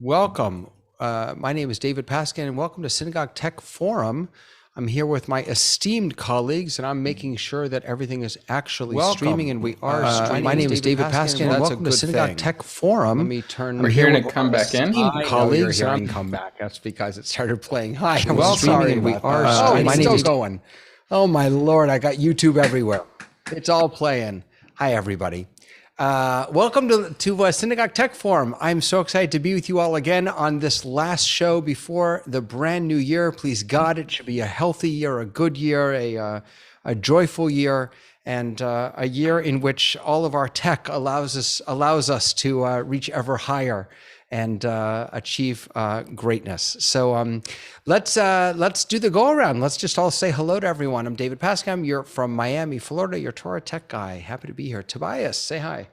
Welcome. My name is David Paskin, and welcome to Synagogue Tech Forum. I'm here with my esteemed colleagues, and I'm making sure that everything is actually streaming, and we are streaming. My name is David Paskin, and welcome to Synagogue Tech Forum. Let me turn. We're hearing it come back in. Colleagues, you're hearing come back. That's because it started playing high. I was streaming, and we are streaming. My name is going. Oh my Lord! I got YouTube everywhere. It's all playing. Hi, everybody. Welcome to Synagogue Tech Forum. I'm so excited to be with you all again on this last show before the brand new year. Please God, it should be a healthy year, a good year, a joyful year, and a year in which all of our tech allows us to reach ever higher and achieve greatness. So let's do the go around. Let's just all say hello to everyone. I'm David Pascam. You're from Miami, Florida. You're Torah Tech Guy. Happy to be here. Tobias, say hi.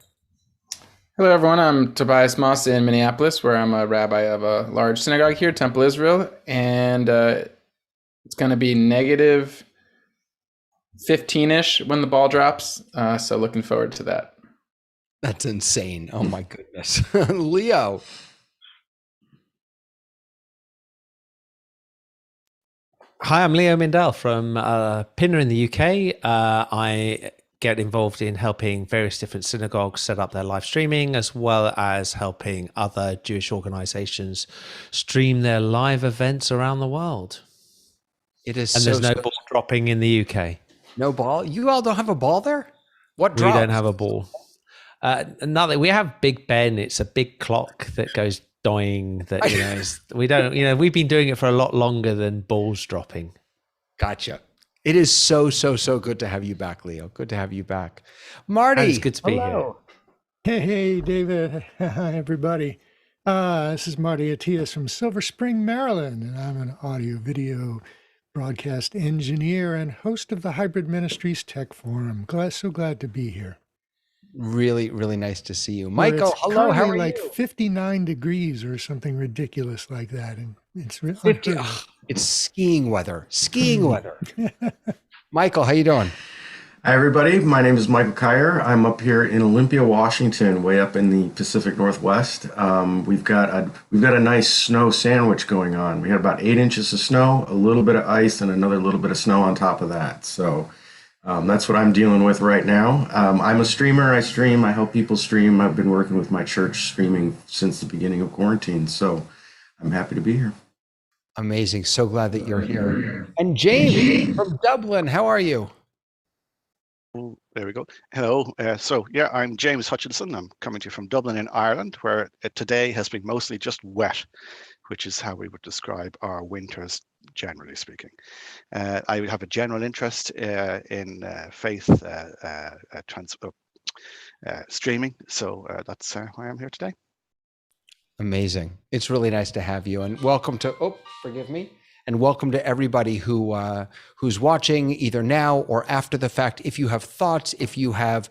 Hello, everyone. I'm Tobias Moss in Minneapolis, where I'm a rabbi of a large synagogue here, Temple Israel, and it's going to be negative 15-ish when the ball drops. So looking forward to that. That's insane. Oh my goodness. Leo. Hi, I'm Leo Mindel from Pinner in the UK. I get involved in helping various different synagogues set up their live streaming, as well as helping other Jewish organizations stream their live events around the world. There's no ball dropping in the UK. No ball? You all don't have a ball there? What dropped? We don't have a ball. Nothing. We have Big Ben. It's a big clock that goes dying. That we've been doing it for a lot longer than balls dropping. Gotcha. It is so good to have you back, Leo. Good to have you back. Marty. It's good to be here. Hey, David. Hi, everybody. This is Marty Atias from Silver Spring, Maryland, and I'm an audio-video broadcast engineer and host of the Hybrid Ministries Tech Forum. So glad to be here. Really, really nice to see you. Michael, hello, how are you? Like 59 degrees or something ridiculous like that. And it's really it's skiing weather. Michael, how you doing? Hi, everybody. My name is Michael Kyer. I'm up here in Olympia, Washington, way up in the Pacific Northwest. We've got a nice snow sandwich going on. We had about 8 inches of snow, a little bit of ice, and another little bit of snow on top of that. So that's what I'm dealing with right now. I'm a streamer. I stream. I help people stream. I've been working with my church streaming since the beginning of quarantine. So I'm happy to be here. Amazing. So glad that you're here. And James from Dublin, how are you? Oh, there we go. Hello. I'm James Hutchinson. I'm coming to you from Dublin in Ireland, where today has been mostly just wet, which is how we would describe our winters, generally speaking. I have a general interest in faith streaming, so that's why I'm here today. Amazing. It's really nice to have you, and welcome to, and welcome to everybody who's watching either now or after the fact. If you have thoughts, if you have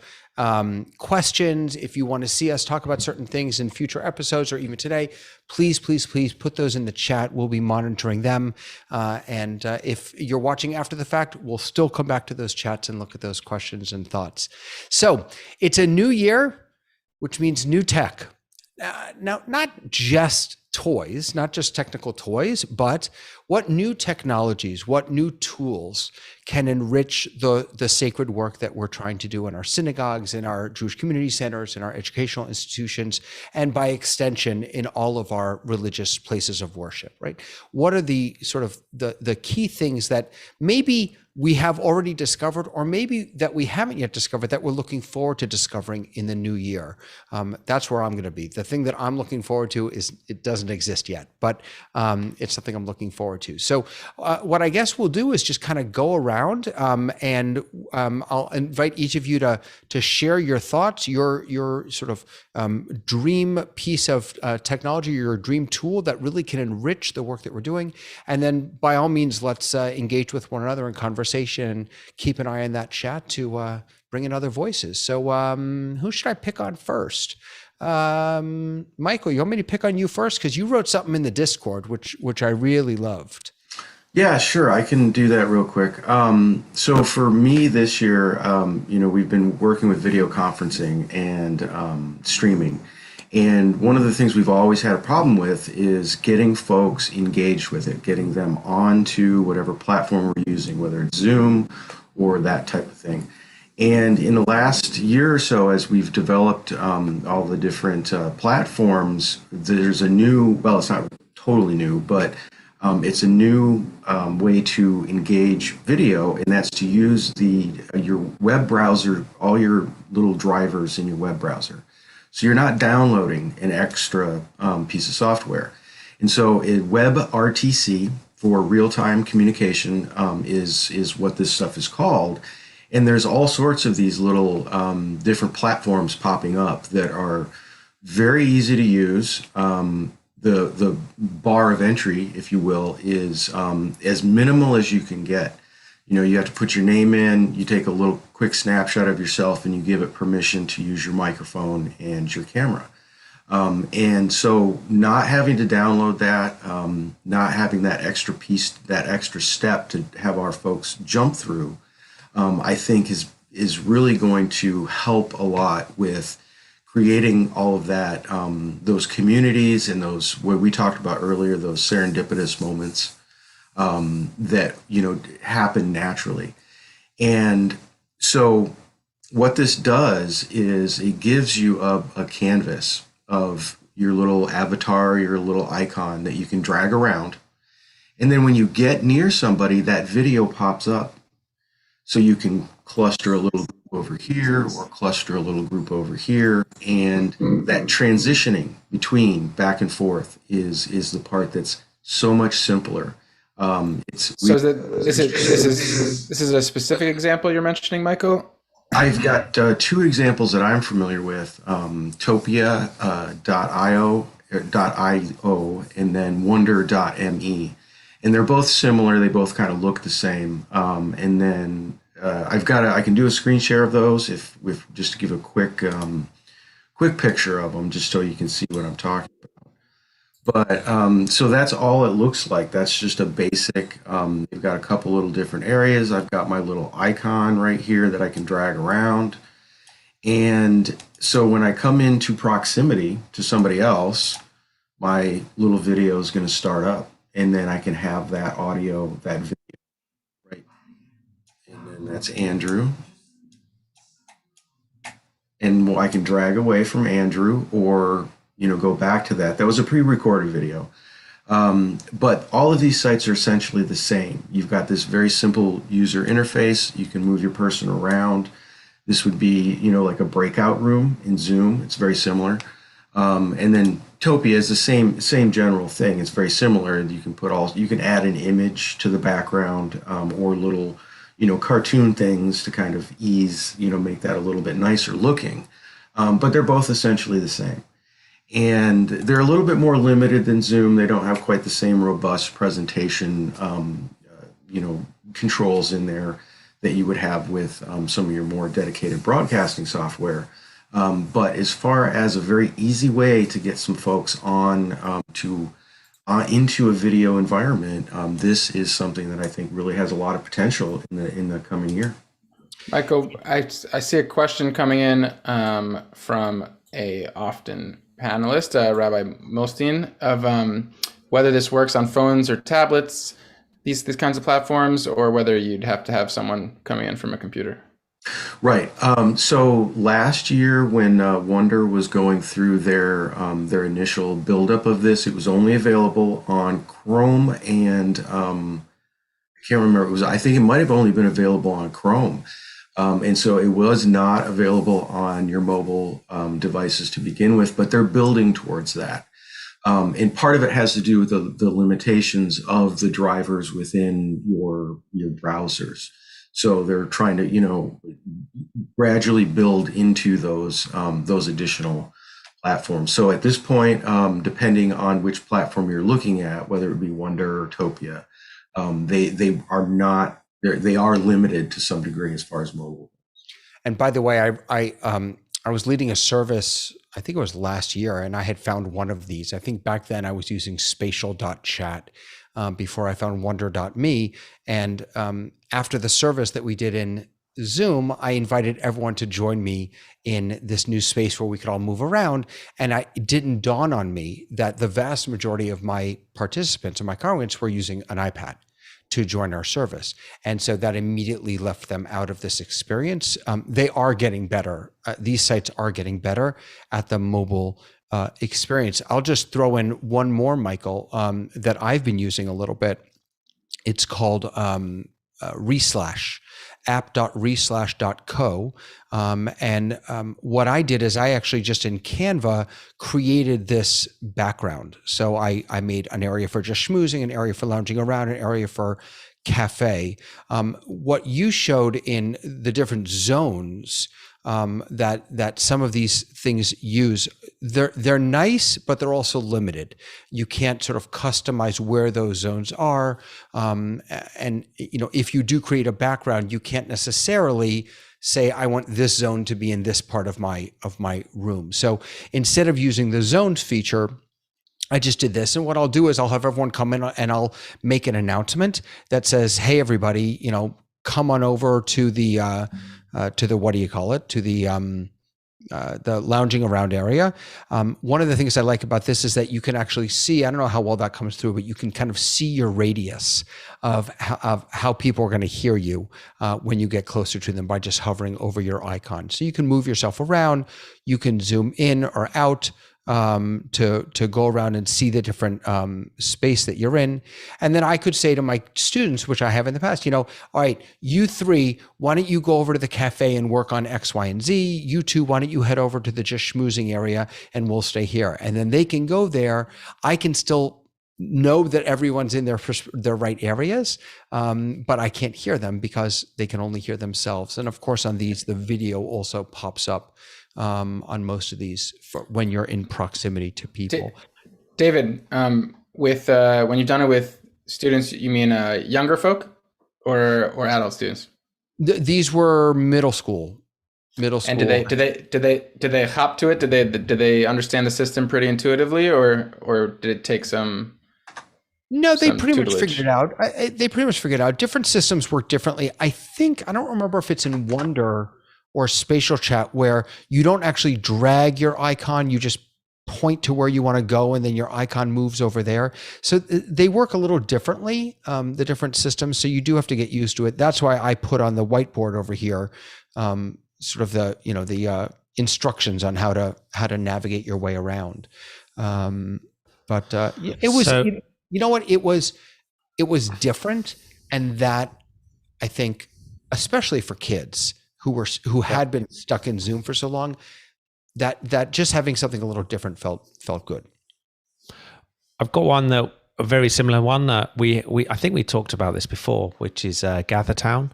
questions, if you want to see us talk about certain things in future episodes or even today, please put those in the chat. We'll be monitoring them. And if you're watching after the fact, we'll still come back to those chats and look at those questions and thoughts. So it's a new year, which means new tech. Now, not just toys, not just technical toys, but what new technologies, what new tools can enrich the sacred work that we're trying to do in our synagogues, in our Jewish community centers, in our educational institutions, and by extension, in all of our religious places of worship, right? What are the sort of the key things that maybe we have already discovered, or maybe that we haven't yet discovered, that we're looking forward to discovering in the new year? That's where I'm going to be. The thing that I'm looking forward to is, it doesn't exist yet, but it's something I'm looking forward to. So what I guess we'll do is just kind of go around and I'll invite each of you to share your thoughts, your sort of dream piece of technology, your dream tool that really can enrich the work that we're doing. And then by all means, let's engage with one another in conversation and keep an eye on that chat to bring in other voices. So who should I pick on first? Michael, you want me to pick on you first? Because you wrote something in the Discord, which I really loved. Yeah, sure. I can do that real quick. So for me this year, we've been working with video conferencing and streaming. And one of the things we've always had a problem with is getting folks engaged with it, getting them onto whatever platform we're using, whether it's Zoom or that type of thing. And in the last year or so, as we've developed all the different platforms, there's a new, well, it's not totally new, but it's a new way to engage video, and that's to use your web browser, all your little drivers in your web browser. So you're not downloading an extra piece of software. And so WebRTC, for real-time communication, is what this stuff is called. And there's all sorts of these little different platforms popping up that are very easy to use. The bar of entry, if you will, is as minimal as you can get. You have to put your name in, you take a little quick snapshot of yourself, and you give it permission to use your microphone and your camera. And so not having to download that, not having that extra piece, that extra step to have our folks jump through, I think is really going to help a lot with creating all of that, those communities and those, what we talked about earlier, those serendipitous moments that happen naturally. And so what this does is it gives you a canvas of your little avatar, your little icon that you can drag around. And then when you get near somebody, that video pops up. So you can cluster a little group over here or cluster a little group over here. And that transitioning between back and forth is the part that's so much simpler. This is a specific example you're mentioning, Michael? I've got two examples that I'm familiar with, Topia.io and then Wonder.me. And they're both similar. They both kind of look the same. And then I can do a screen share of those if just to give a quick picture of them, just so you can see what I'm talking about. But so that's all it looks like. That's just a basic. You've got a couple little different areas. I've got my little icon right here that I can drag around. And so when I come into proximity to somebody else, my little video is going to start up. And then I can have that audio, that video, right? And then that's Andrew. And I can drag away from Andrew or, go back to that. That was a pre-recorded video. But all of these sites are essentially the same. You've got this very simple user interface. You can move your person around. This would be, like a breakout room in Zoom. It's very similar. And then Topia is the same general thing. It's very similar. You can add an image to the background or little, cartoon things to kind of make that a little bit nicer looking. But they're both essentially the same. And they're a little bit more limited than Zoom. They don't have quite the same robust presentation, controls in there that you would have with some of your more dedicated broadcasting software. But as far as a very easy way to get some folks into a video environment, this is something that I think really has a lot of potential in the coming year. Michael, I see a question coming in from a often panelist, Rabbi Milstein, of whether this works on phones or tablets, these kinds of platforms, or whether you'd have to have someone coming in from a computer. Right. So last year when Wonder was going through their initial buildup of this, it was only available on Chrome and I can't remember. I think it might have only been available on Chrome. And so it was not available on your mobile devices to begin with, but they're building towards that. And part of it has to do with the limitations of the drivers within your browsers. So they're trying to, gradually build into those additional platforms. So at this point, depending on which platform you're looking at, whether it be Wonder or Topia, they are limited to some degree as far as mobile. And by the way, I was leading a service, I think it was last year, and I had found one of these. I think back then I was using spatial.chat before I found wonder.me. And after the service that we did in Zoom, I invited everyone to join me in this new space where we could all move around. And it didn't dawn on me that the vast majority of my participants and my congregants were using an iPad to join our service. And so that immediately left them out of this experience. They are getting better. These sites are getting better at the mobile experience. I'll just throw in one more, Michael, that I've been using a little bit. It's called Reslash, app.reslash.co. And what I did is I actually just in Canva created this background. So I made an area for just schmoozing, an area for lounging around, an area for cafe. What you showed in the different zones that some of these things use, they're nice, but they're also limited. You can't sort of customize where those zones are. And if you do create a background, you can't necessarily say, I want this zone to be in this part of my room. So instead of using the zones feature, I just did this. And what I'll do is I'll have everyone come in and I'll make an announcement that says, hey, everybody, come on over to the what do you call it? To the lounging around area. One of the things I like about this is that you can actually see, I don't know how well that comes through, but you can kind of see your radius of how people are going to hear you when you get closer to them by just hovering over your icon. So you can move yourself around, you can zoom in or out, to go around and see the different space that you're in. And then I could say to my students, which I have in the past, all right, you three, why don't you go over to the cafe and work on X, Y, and Z? You two, why don't you head over to the just schmoozing area and we'll stay here. And then they can go there. I can still know that everyone's in their right areas, but I can't hear them because they can only hear themselves. And of course, on these, the video also pops up on most of these when you're in proximity to people. David, with when you've done it with students, you mean younger folk or adult students? These were middle school. And did they hop to it? Did they understand the system pretty intuitively, or did it take some? No, they pretty tutelage? much figured it out. They pretty much figured it out. Different systems work differently. I don't remember if it's in Wonder or Spatial Chat where you don't actually drag your icon, you just point to where you want to go and then your icon moves over there. So they work a little differently, the different systems. So you do have to get used to it. That's why I put on the whiteboard over here, sort of the instructions on how to navigate your way around. But it was, you know what, it was different. And that, I think, especially for kids who had been stuck in Zoom for so long, that just having something a little different felt good. I've got a very similar one that I think we talked about this before, which is GatherTown,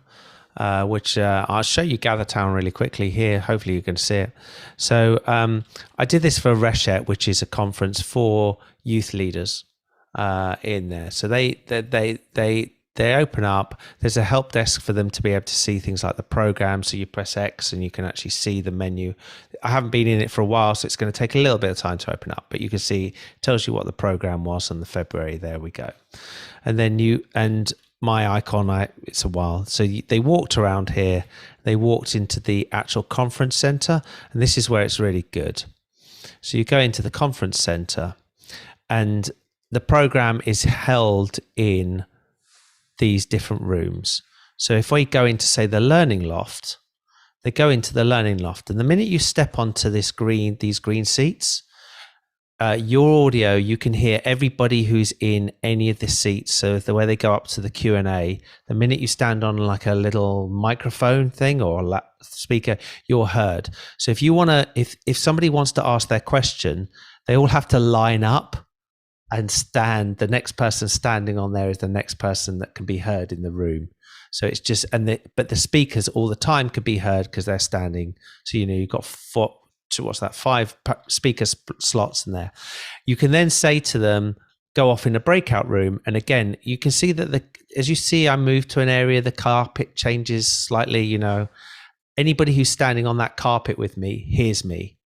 which I'll show you GatherTown really quickly here. Hopefully you can see it. So I did this for Reshet, which is a conference for youth leaders in there. So they open up, there's a help desk for them to be able to see things like the program. So you press X and you can actually see the menu. I haven't been in it for a while, so it's going to take a little bit of time to open up, but you can see, it tells you what the program was on the February. There we go. And then my icon, it's a while. So they walked around here, they walked into the actual conference center, and this is where it's really good. So you go into the conference center and the program is held in these different rooms. So if we go into, say, the learning loft, they go into the learning loft, and the minute you step onto these green seats, your audio, you can hear everybody who's in any of the seats. So the way they go up to the Q&A, the minute you stand on like a little microphone thing or a speaker, you're heard. So if you want to, if somebody wants to ask their question, they all have to line up and stand. The next person standing on there is the next person that can be heard in the room. So it's just, but the speakers all the time could be heard because they're standing. So, you've got 5 speaker slots in there. You can then say to them, go off in a breakout room. And again, you can see that as you see, I move to an area, the carpet changes slightly, anybody who's standing on that carpet with me hears me.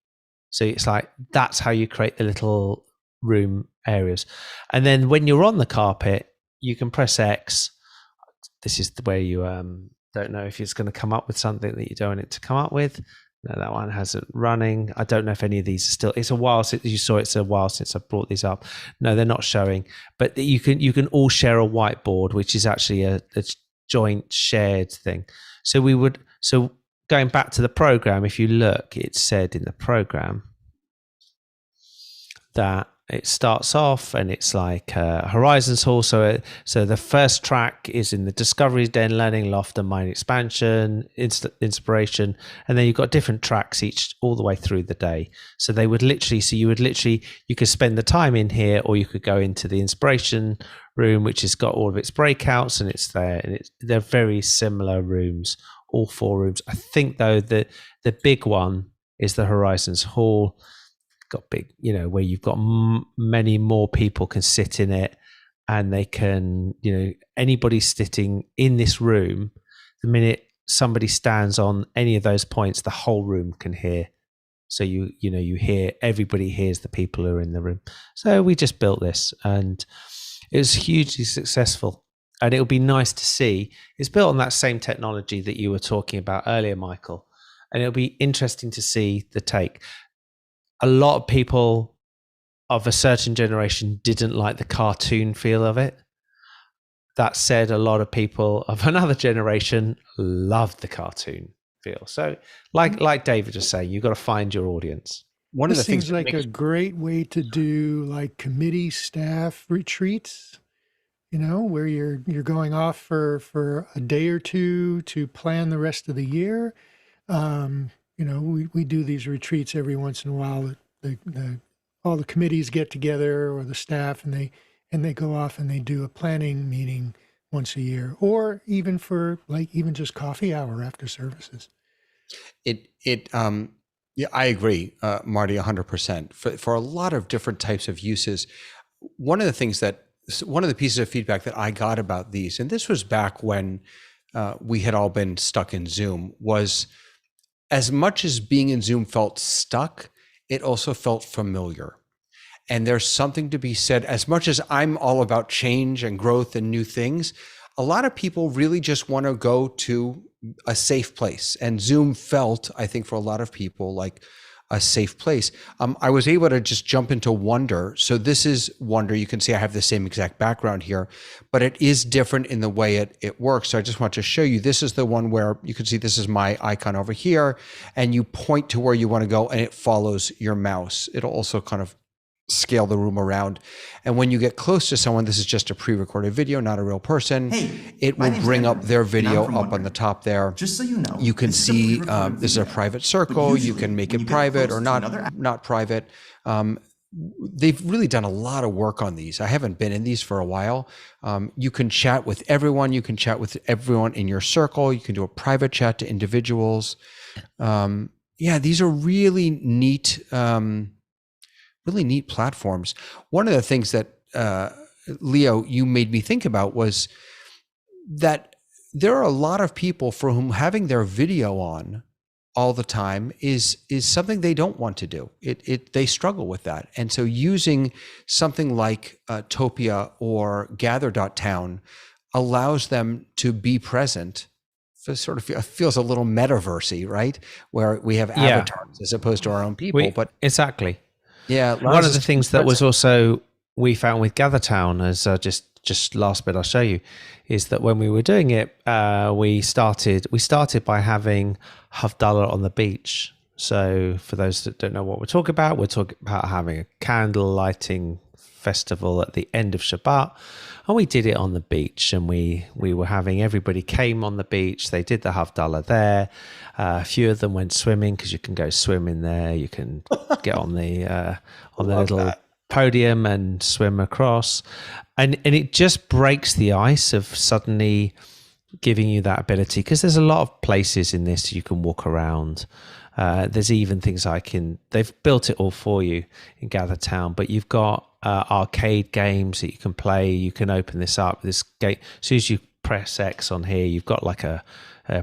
So it's like, that's how you create the little room areas. And then when you're on the carpet, you can press X. This is the way you Don't know if it's going to come up with something that you don't want it to come up with. No, that one hasn't running. I don't know if any of these are still. It's a while since you saw. It's a while since I brought these up. No, they're not showing. But you can all share a whiteboard, which is actually a joint shared thing. So going back to the program, if you look, it said in the program that it starts off and it's like Horizons Hall. So the first track is in the Discovery Den, Learning Loft, and Mind Expansion, Inspiration, and then you've got different tracks each all the way through the day. So you could spend the time in here, or you could go into the Inspiration room, which has got all of its breakouts, and it's there, and they're very similar rooms, all 4 rooms. I think though the big one is the Horizons Hall. Got big, where you've got many more people can sit in it, and they can, anybody sitting in this room, the minute somebody stands on any of those points, the whole room can hear. So you hear, everybody hears the people who are in the room. So we just built this, and it was hugely successful. And it would be nice to see. It's built on that same technology that you were talking about earlier, Michael. And it'll be interesting to see the take. A lot of people of a certain generation didn't like the cartoon feel of it. That said, a lot of people of another generation loved the cartoon feel. So like David was saying, you've got to find your audience. One of the things seems like a great way to do like committee staff retreats, where you're going off for a day or two to plan the rest of the year. We do these retreats every once in a while. All the committees get together, or the staff, and they go off and they do a planning meeting once a year, or even for even just coffee hour after services. Yeah, I agree, Marty, 100%. For a lot of different types of uses, one of the pieces of feedback that I got about these, and this was back when we had all been stuck in Zoom, was as much as being in Zoom felt stuck, it also felt familiar. And there's something to be said, as much as I'm all about change and growth and new things, a lot of people really just want to go to a safe place. And Zoom felt, I think, for a lot of people, like a safe place. I was able to just jump into Wonder. So this is Wonder. You can see I have the same exact background here, but it is different in the way it works. So I just want to show you, this is the one where you can see this is my icon over here, and you point to where you want to go and it follows your mouse. It'll also kind of scale the room around. And when you get close to someone, this is just a pre-recorded video, not a real person. It will bring up their video up on the top there. Just so you know, you can see this is a private circle. You can make it private or not private. They've really done a lot of work on these. I haven't been in these for a while. You can chat with everyone. You can chat with everyone in your circle. You can do a private chat to individuals. These are really neat platforms. One of the things that, Leo, you made me think about was that there are a lot of people for whom having their video on all the time is something they don't want to do. They struggle with that. And so using something like Topia or Gather.town allows them to be present. So it sort of feels a little metaversy, right? Where we have avatars as opposed to our own people. But exactly. Yeah, one of the things that was also we found with GatherTown, as just last bit I'll show you, is that when we were doing it, we started by having Havdalah on the beach. So for those that don't know what we're talking about having a candle lighting festival at the end of Shabbat, and we did it on the beach, and we were having, everybody came on the beach, they did the Havdalah there. A few of them went swimming, because you can go swim in there, you can get on the little podium and swim across, and it just breaks the ice of suddenly giving you that ability, because there's a lot of places in this you can walk around. There's even things they've built it all for you in GatherTown, but you've got arcade games that you can play. You can open this up. This gate, as soon as you press X on here, you've got like a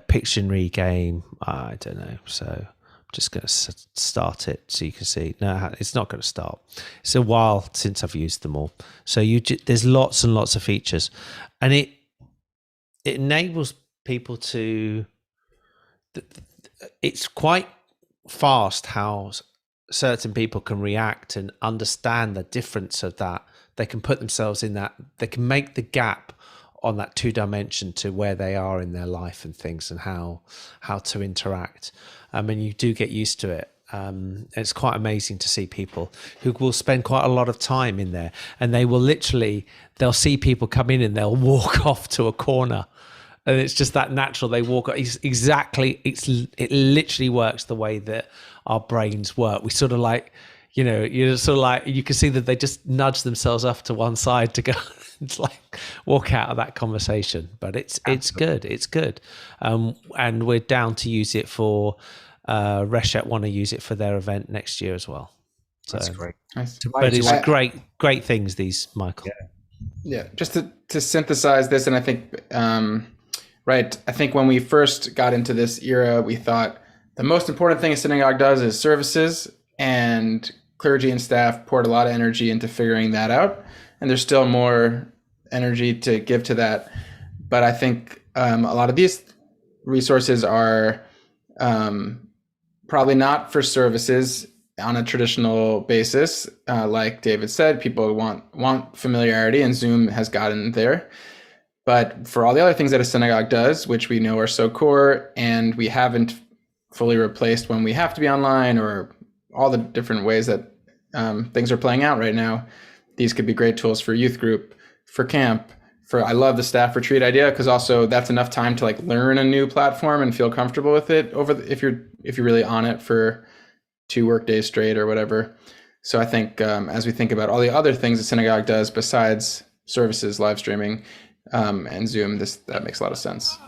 Pictionary game. I don't know. So I'm just going to start it so you can see. No, it's not going to start. It's a while since I've used them all. So there's lots and lots of features, and it enables people to. It's quite fast how certain people can react and understand the difference of that. They can put themselves in that. They can make the gap on that 2 dimension to where they are in their life and things, and how to interact. And you do get used to it. It's quite amazing to see people who will spend quite a lot of time in there, and they'll see people come in and they'll walk off to a corner, and it's just that natural. They walk exactly. It literally works the way that our brains work. We sort of like, you're sort of like, you can see that they just nudge themselves off to one side to go. It's like walk out of that conversation, but it's good. It's good. And we're down to use it for. Reshet want to use it for their event next year as well. So, that's great. Nice. But it's great things, these, Michael. Yeah. Just to synthesize this, and I think, right, I think when we first got into this era, we thought the most important thing a synagogue does is services, and clergy and staff poured a lot of energy into figuring that out. And there's still more energy to give to that. But I think a lot of these resources are probably not for services on a traditional basis. Like David said, people want familiarity, and Zoom has gotten there. But for all the other things that a synagogue does, which we know are so core, and we haven't fully replaced when we have to be online, or all the different ways that things are playing out right now, these could be great tools for youth group, for camp. I love the staff retreat idea, because also that's enough time to like learn a new platform and feel comfortable with it if you're really on it for 2 work days straight or whatever. So I think as we think about all the other things the synagogue does besides services, live streaming, and Zoom, that makes a lot of sense.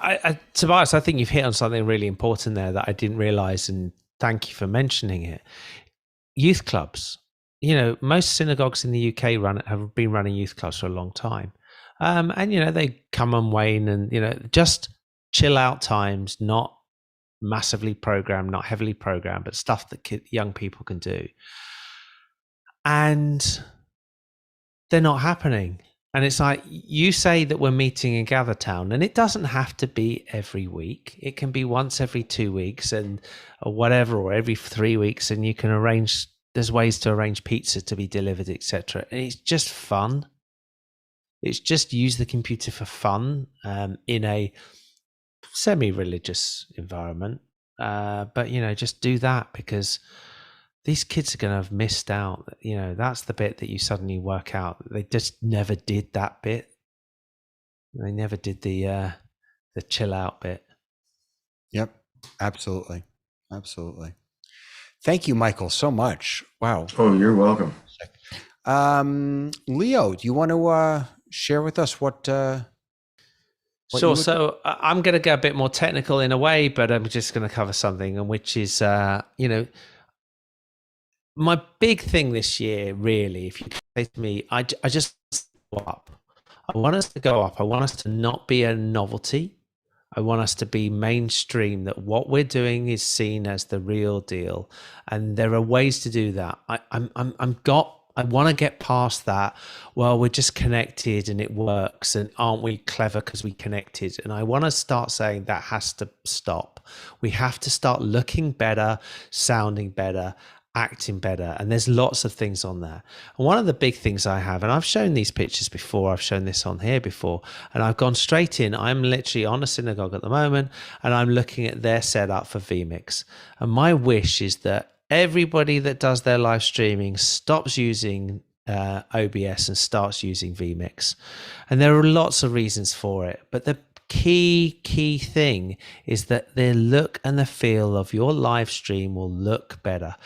Tobias, I think you've hit on something really important there that I didn't realize, and thank you for mentioning it. Youth clubs. Most synagogues in the UK have been running youth clubs for a long time. And, they come and wane, and, just chill out times, not massively programmed, not heavily programmed, but stuff that young people can do. And they're not happening. And it's like, you say that we're meeting in Gathertown, and it doesn't have to be every week. It can be once every 2 weeks or whatever, or every 3 weeks. And you can there's ways to arrange pizza to be delivered, etc. And it's just fun. It's just use the computer for fun in a semi-religious environment. But, just do that, because these kids are going to have missed out. That's the bit that you suddenly work out. They just never did that bit. They never did the chill out bit. Yep, absolutely. Absolutely. Thank you, Michael, so much. Wow. Oh, you're welcome. Leo, do you want to share with us what Sure. So I'm going to go a bit more technical in a way, but I'm just going to cover something, and which is, my big thing this year, really, if you say to me, I just go up. I want us to go up. I want us to not be a novelty. I want us to be mainstream, that what we're doing is seen as the real deal. And there are ways to do that. I want to get past that. Well, we're just connected and it works, and aren't we clever because we connected? And I want to start saying that has to stop. We have to start looking better, sounding better, acting better. And there's lots of things on there. And one of the big things I have, and I've shown these pictures before, I've shown this on here before, and I've gone straight in. I'm literally on a synagogue at the moment, and I'm looking at their setup for vMix. And my wish is that everybody that does their live streaming stops using OBS and starts using vMix. And there are lots of reasons for it, but the key thing is that the look and the feel of your live stream will look better.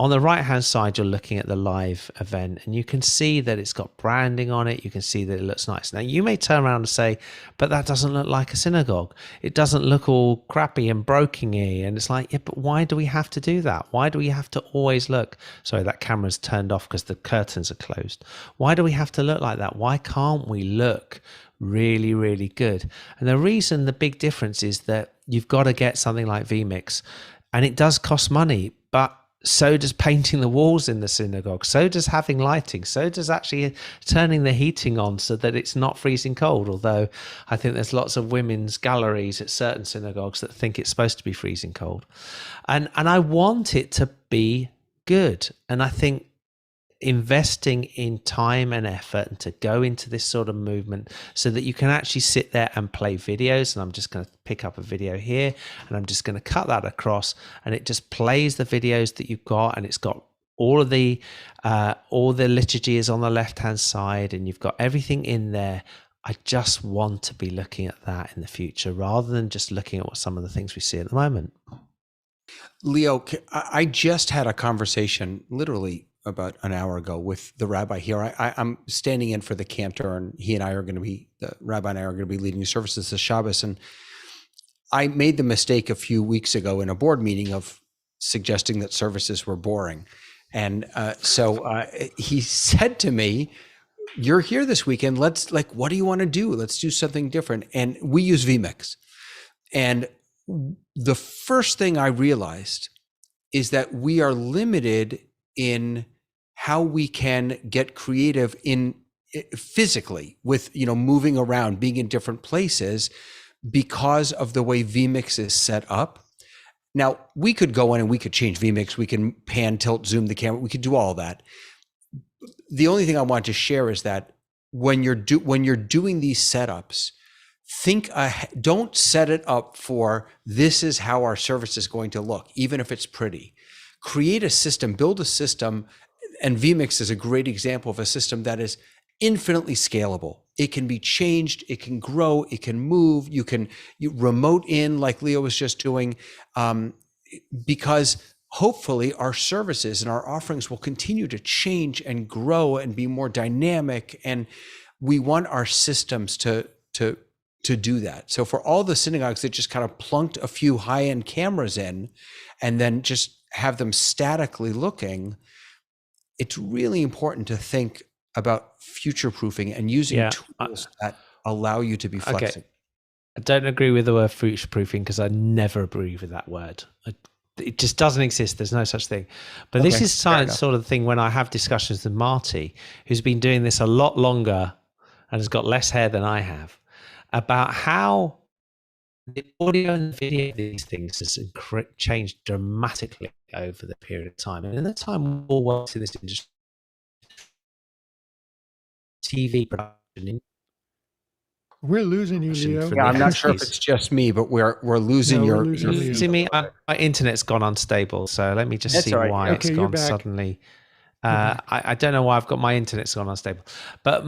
On the right hand side, you're looking at the live event, and you can see that it's got branding on it. You can see that it looks nice. Now, you may turn around and say, but that doesn't look like a synagogue. It doesn't look all crappy and broken-y. And it's like, yeah, but why do we have to do that? Why do we have to always look? Sorry, that camera's turned off because the curtains are closed. Why do we have to look like that? Why can't we look really, really good? And the big difference is that you've got to get something like vMix, and it does cost money, but so does painting the walls in the synagogue, so does having lighting, so does actually turning the heating on so that it's not freezing cold. Although I think there's lots of women's galleries at certain synagogues that think it's supposed to be freezing cold. And I want it to be good. And I think investing in time and effort and to go into this sort of movement so that you can actually sit there and play videos, and I'm just going to pick up a video here and I'm just going to cut that across, and it just plays the videos that you've got, and it's got all the liturgy is on the left hand side, and you've got everything in there. I just want to be looking at that in the future rather than just looking at what some of the things we see at the moment. Leo, I just had a conversation literally about an hour ago with the rabbi here. I'm standing in for the cantor, and the rabbi and I are going to be leading services this Shabbos. And I made the mistake a few weeks ago in a board meeting of suggesting that services were boring. And so he said to me, "You're here this weekend. What do you want to do? Let's do something different." And we use vMix. And the first thing I realized is that we are limited in how we can get creative in physically with, moving around, being in different places because of the way vMix is set up. Now, we could go in and we could change vMix. We can pan, tilt, zoom the camera. We could do all that. The only thing I want to share is that when you're doing these setups, don't set it up for this is how our service is going to look, even if it's pretty. Create a system, build a system, and vMix is a great example of a system that is infinitely scalable. It can be changed, it can grow, it can move, you remote in like Leo was just doing, because hopefully our services and our offerings will continue to change and grow and be more dynamic, and we want our systems to do that. So for all the synagogues that just kind of plunked a few high-end cameras in and then just have them statically looking, it's really important to think about future-proofing and using tools that allow you to be flexible. Okay. I don't agree with the word future-proofing because I never agree with that word. It just doesn't exist. There's no such thing. But this is sort of thing when I have discussions with Marty, who's been doing this a lot longer and has got less hair than I have, about how the audio and video of these things has changed dramatically over the period of time. And in the time we all worked in this industry, TV production. We're losing you, Leo. Yeah, I'm not sure if it's just me, but we're losing your. See me? My internet's gone unstable, so let me just see why it's gone suddenly. I don't know why I've got my internet's gone unstable, but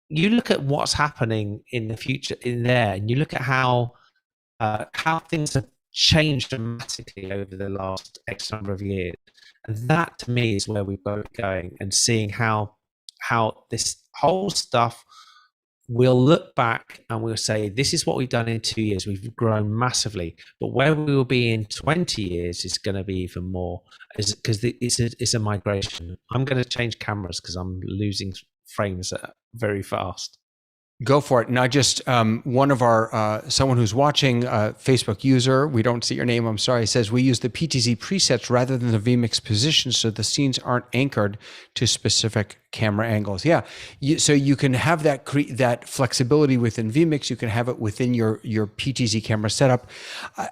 you look at what's happening in the future in there, and you look at how things have changed dramatically over the last X number of years. And that to me is where we're both going, and seeing how this whole stuff, we'll look back and we'll say, this is what we've done in 2 years. We've grown massively, but where we will be in 20 years is going to be even more, because it's a migration. I'm going to change cameras because I'm losing frames very fast. Go for it. Now, just one of our, someone who's watching, Facebook user, we don't see your name, I'm sorry, says we use the PTZ presets rather than the vMix position so the scenes aren't anchored to specific camera angles. Yeah, so you can have that flexibility within vMix, you can have it within your PTZ camera setup.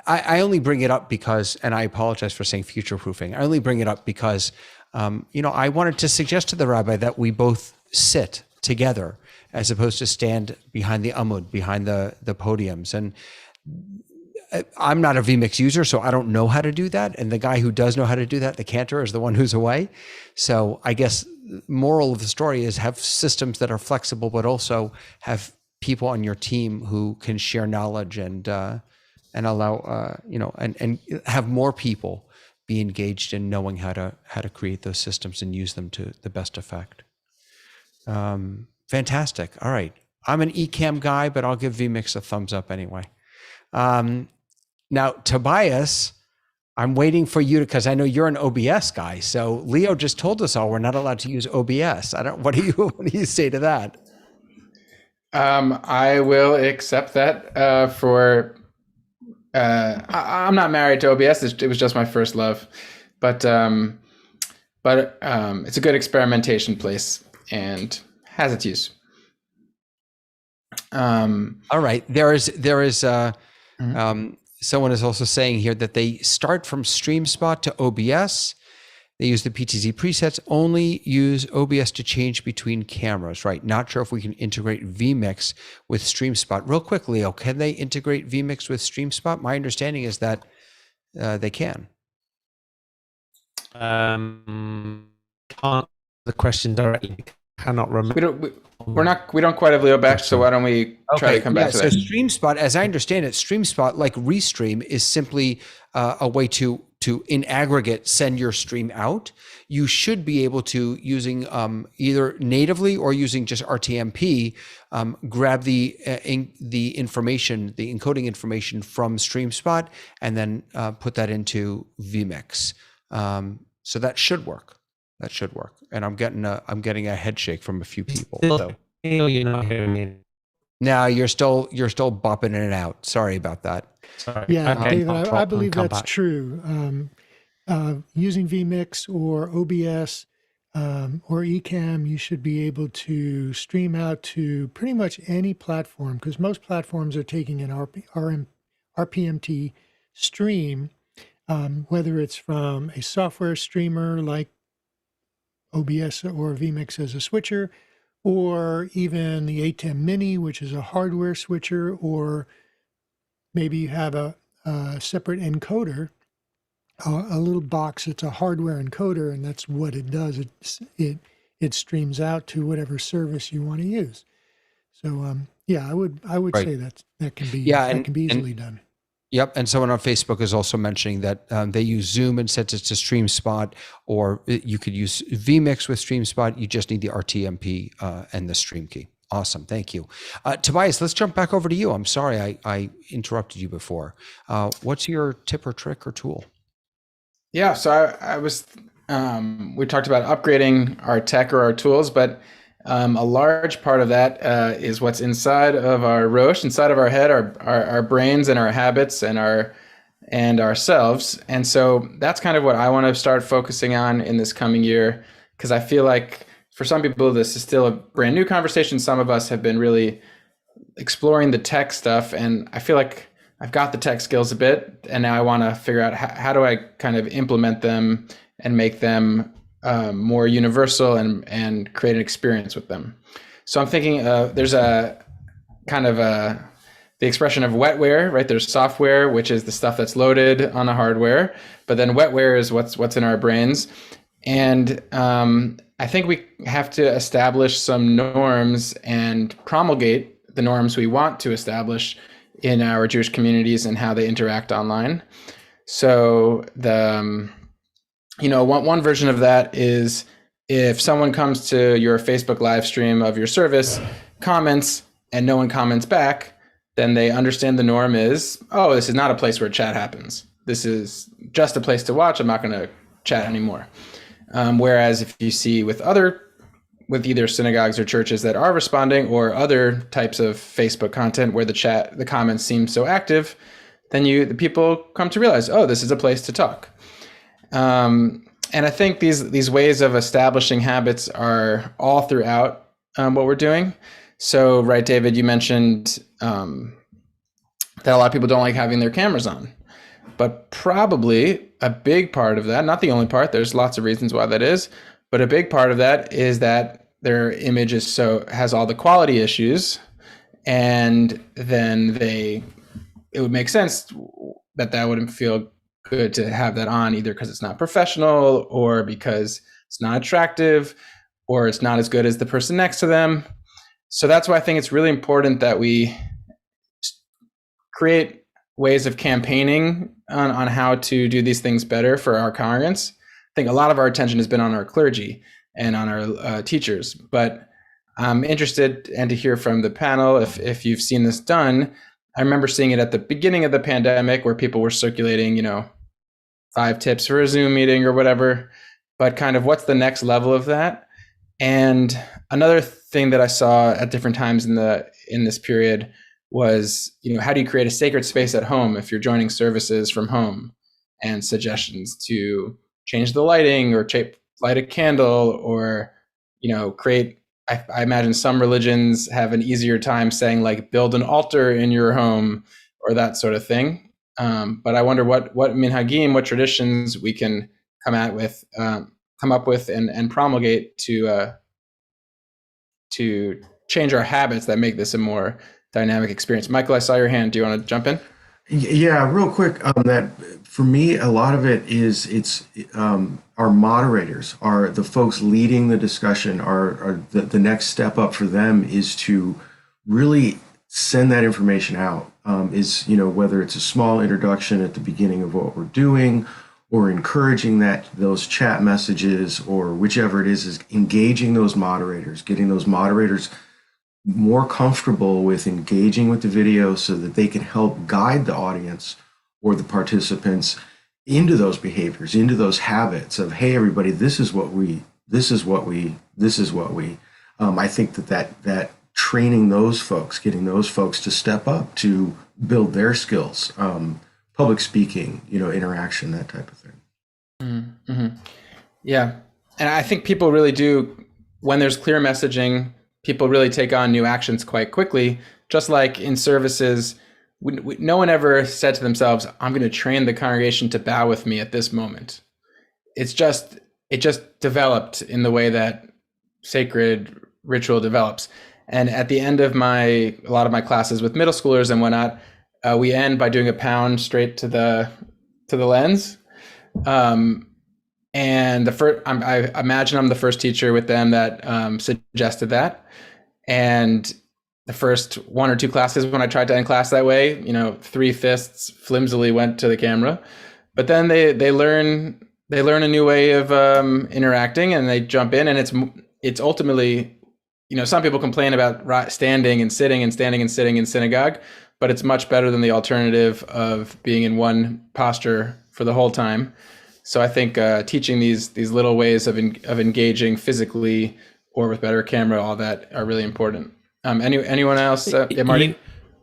I only bring it up because, and I apologize for saying future-proofing, I only bring it up because, I wanted to suggest to the rabbi that we both sit together as opposed to stand behind the amud, behind the podiums. And I'm not a vMix user, so I don't know how to do that. And the guy who does know how to do that, the cantor, is the one who's away. So I guess moral of the story is have systems that are flexible, but also have people on your team who can share knowledge and allow, and have more people be engaged in knowing how to create those systems and use them to the best effect. Fantastic. All right. I'm an eCam guy, but I'll give vMix a thumbs up anyway. Now, Tobias, I'm waiting for you because I know you're an OBS guy. So Leo just told us all we're not allowed to use OBS. What do you say to that? I will accept that. I'm not married to OBS. It was just my first love. but it's a good experimentation place and has its use. All right. There is someone is also saying here that they start from StreamSpot to OBS. They use the PTZ presets, only use OBS to change between cameras, right? Not sure if we can integrate vMix with StreamSpot. Real quick, Leo, can they integrate vMix with StreamSpot? My understanding is that they can. Can't the question directly. Cannot remember. We don't quite have Leo back, so why don't we try to come back to that? So StreamSpot, as I understand it, StreamSpot, like Restream, is simply a way to in aggregate send your stream out. You should be able to, using either natively or using just RTMP, grab the information, the encoding information from StreamSpot, and then put that into vMix. So that should work. That should work. And I'm getting a head shake from a few people. So. You're not hearing me. No, you're still bopping in and out. Sorry about that. Sorry. Yeah, Okay. David, I believe that's back. true. Using vMix or OBS or Ecamm, you should be able to stream out to pretty much any platform, because most platforms are taking an RPMT stream, whether it's from a software streamer like OBS or vMix as a switcher, or even the ATEM Mini, which is a hardware switcher, or maybe you have a separate encoder, a little box that's a hardware encoder, and that's what it does. It streams out to whatever service you want to use. So I would Right. say that can be easily done. Yep. And someone on Facebook is also mentioning that they use Zoom and sets it to StreamSpot, or you could use vMix with StreamSpot. You just need the RTMP and the stream key. Awesome. Thank you. Tobias, let's jump back over to you. I'm sorry I interrupted you before. What's your tip or trick or tool? Yeah, so I was, we talked about upgrading our tech or our tools, but a large part of that is what's inside of our Roche, inside of our head, our brains and our habits and ourselves. And so that's kind of what I want to start focusing on in this coming year, because I feel like for some people, this is still a brand new conversation. Some of us have been really exploring the tech stuff, and I feel like I've got the tech skills a bit, and now I want to figure out how do I kind of implement them and make them more universal and create an experience with them. So I'm thinking there's a kind of the expression of wetware, right? There's software, which is the stuff that's loaded on the hardware, but then wetware is what's in our brains. And I think we have to establish some norms and promulgate the norms we want to establish in our Jewish communities and how they interact online. So one version of that is if someone comes to your Facebook live stream of your service, comments, and no one comments back, then they understand the norm is, oh, this is not a place where chat happens. This is just a place to watch. I'm not going to chat anymore. Whereas if you see with either synagogues or churches that are responding, or other types of Facebook content where the comments seem so active, then the people come to realize, oh, this is a place to talk. And I think these ways of establishing habits are all throughout what we're doing. So, right, David, you mentioned that a lot of people don't like having their cameras on. But probably a big part of that, not the only part, there's lots of reasons why that is, but a big part of that is that their image has all the quality issues, and then it would make sense that wouldn't feel good to have that on, either because it's not professional, or because it's not attractive, or it's not as good as the person next to them. So that's why I think it's really important that we create ways of campaigning on how to do these things better for our congregants. I think a lot of our attention has been on our clergy and on our teachers, but I'm interested and to hear from the panel if you've seen this done. I remember seeing it at the beginning of the pandemic where people were circulating, 5 tips for a Zoom meeting or whatever, but kind of what's the next level of that? And another thing that I saw at different times in this period was, how do you create a sacred space at home if you're joining services from home, and suggestions to change the lighting or light a candle or, create. I imagine some religions have an easier time saying like build an altar in your home or that sort of thing. But I wonder what minhagim, what traditions we can come up with and promulgate to change our habits that make this a more dynamic experience. Michael, I saw your hand. Do you want to jump in? Yeah, real quick. That for me, a lot of it is our moderators, are the folks leading the discussion. Are the next step up for them is to really send that information out. Whether it's a small introduction at the beginning of what we're doing, or encouraging those chat messages, or whichever it is engaging those moderators, getting those moderators more comfortable with engaging with the video so that they can help guide the audience or the participants into those behaviors, into those habits of, hey, everybody, this is what we. I think that training those folks, getting those folks to step up to build their skills, public speaking, interaction, that type of thing. Mm-hmm. Yeah. And I think people really do, when there's clear messaging, people really take on new actions quite quickly. Just like in services, no one ever said to themselves, I'm going to train the congregation to bow with me at this moment. It just developed in the way that sacred ritual develops. And at the end of a lot of my classes with middle schoolers and whatnot, we end by doing a pound straight to the lens. And I imagine I'm the first teacher with them that suggested that. And the first 1 or 2 classes when I tried to end class that way, 3 fists flimsily went to the camera. But then they learn a new way of interacting, and they jump in, and it's ultimately, some people complain about standing and sitting and standing and sitting in synagogue, but it's much better than the alternative of being in one posture for the whole time. So I think teaching these little ways of engaging physically or with better camera, all that are really important. Anyone else? Yeah, Marty?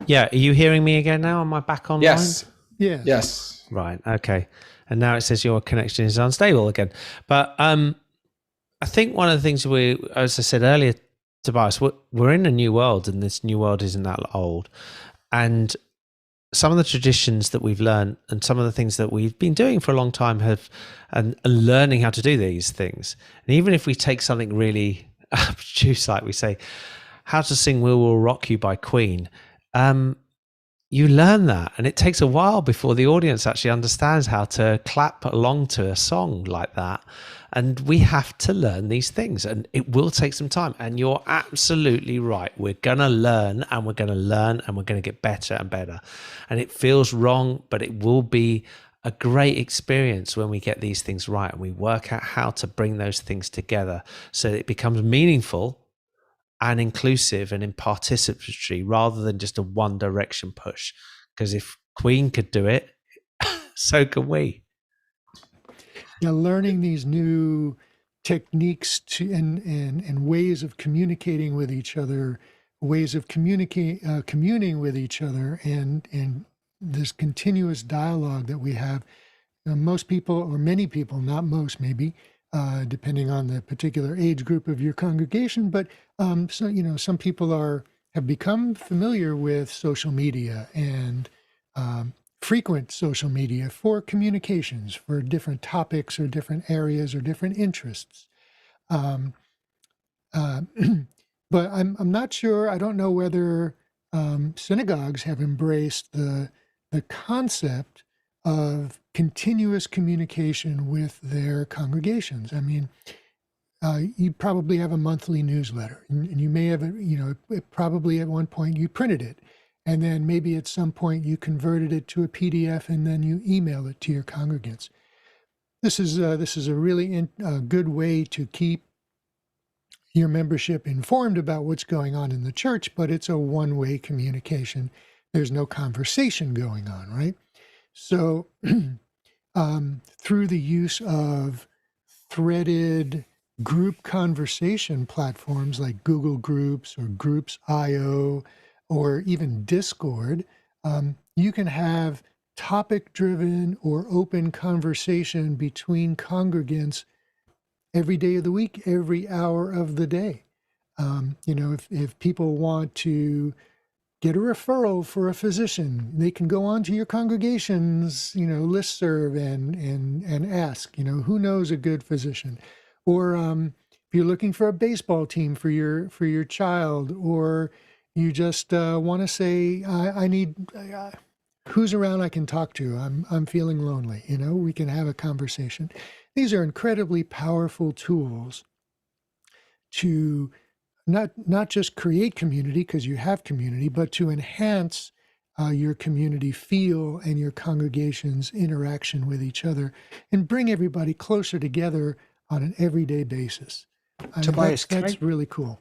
Are you hearing me again now? Am I back online? Yes. Yeah. Yes. Right. Okay. And now it says your connection is unstable again. But I think one of the things as I said earlier, Tobias, we're in a new world, and this new world isn't that old. And some of the traditions that we've learned and some of the things that we've been doing for a long time and learning how to do these things. And even if we take something really obtuse, like we say, how to sing We Will Rock You by Queen, you learn that, and it takes a while before the audience actually understands how to clap along to a song like that. And we have to learn these things, and it will take some time. And you're absolutely right. We're going to learn, and we're going to learn, and we're going to get better and better. And it feels wrong, but it will be a great experience when we get these things right and we work out how to bring those things together so that it becomes meaningful and inclusive and participatory rather than just a one direction push. Because if Queen could do it, so can we. Yeah, learning these new techniques and ways of communicating with each other, ways of communing with each other, and this continuous dialogue that we have. Most people, or many people, not most, maybe, depending on the particular age group of your congregation, but some people have become familiar with social media and frequent social media for communications, for different topics or different areas or different interests. But I'm not sure. I don't know whether synagogues have embraced the concept of continuous communication with their congregations. I mean, you probably have a monthly newsletter, and you may have, probably at one point you printed it, and then maybe at some point you converted it to a PDF, and then you email it to your congregants. This is a really good way to keep your membership informed about what's going on in the church, but it's a one-way communication. There's no conversation going on, right? So through the use of threaded group conversation platforms like Google Groups or Groups.io or even Discord, you can have topic-driven or open conversation between congregants every day of the week, every hour of the day. If people want to get a referral for a physician, they can go onto your congregation's, listserv and ask, who knows a good physician? Or if you're looking for a baseball team for your child, or you just want to say, I need who's around I can talk to. I'm feeling lonely. We can have a conversation. These are incredibly powerful tools to not just create community, because you have community, but to enhance your community feel and your congregation's interaction with each other, and bring everybody closer together on an everyday basis. Tobias, that's really cool.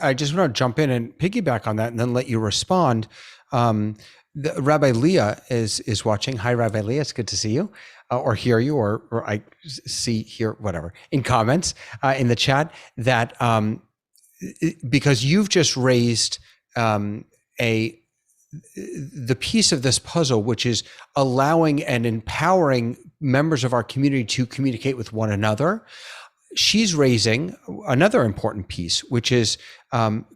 I just want to jump in and piggyback on that and then let you respond. Rabbi Leah is watching. Hi, Rabbi Leah. It's good to see you or hear you, or I see, hear, whatever, in comments in the chat, that because you've just raised the piece of this puzzle, which is allowing and empowering members of our community to communicate with one another. She's raising another important piece, which is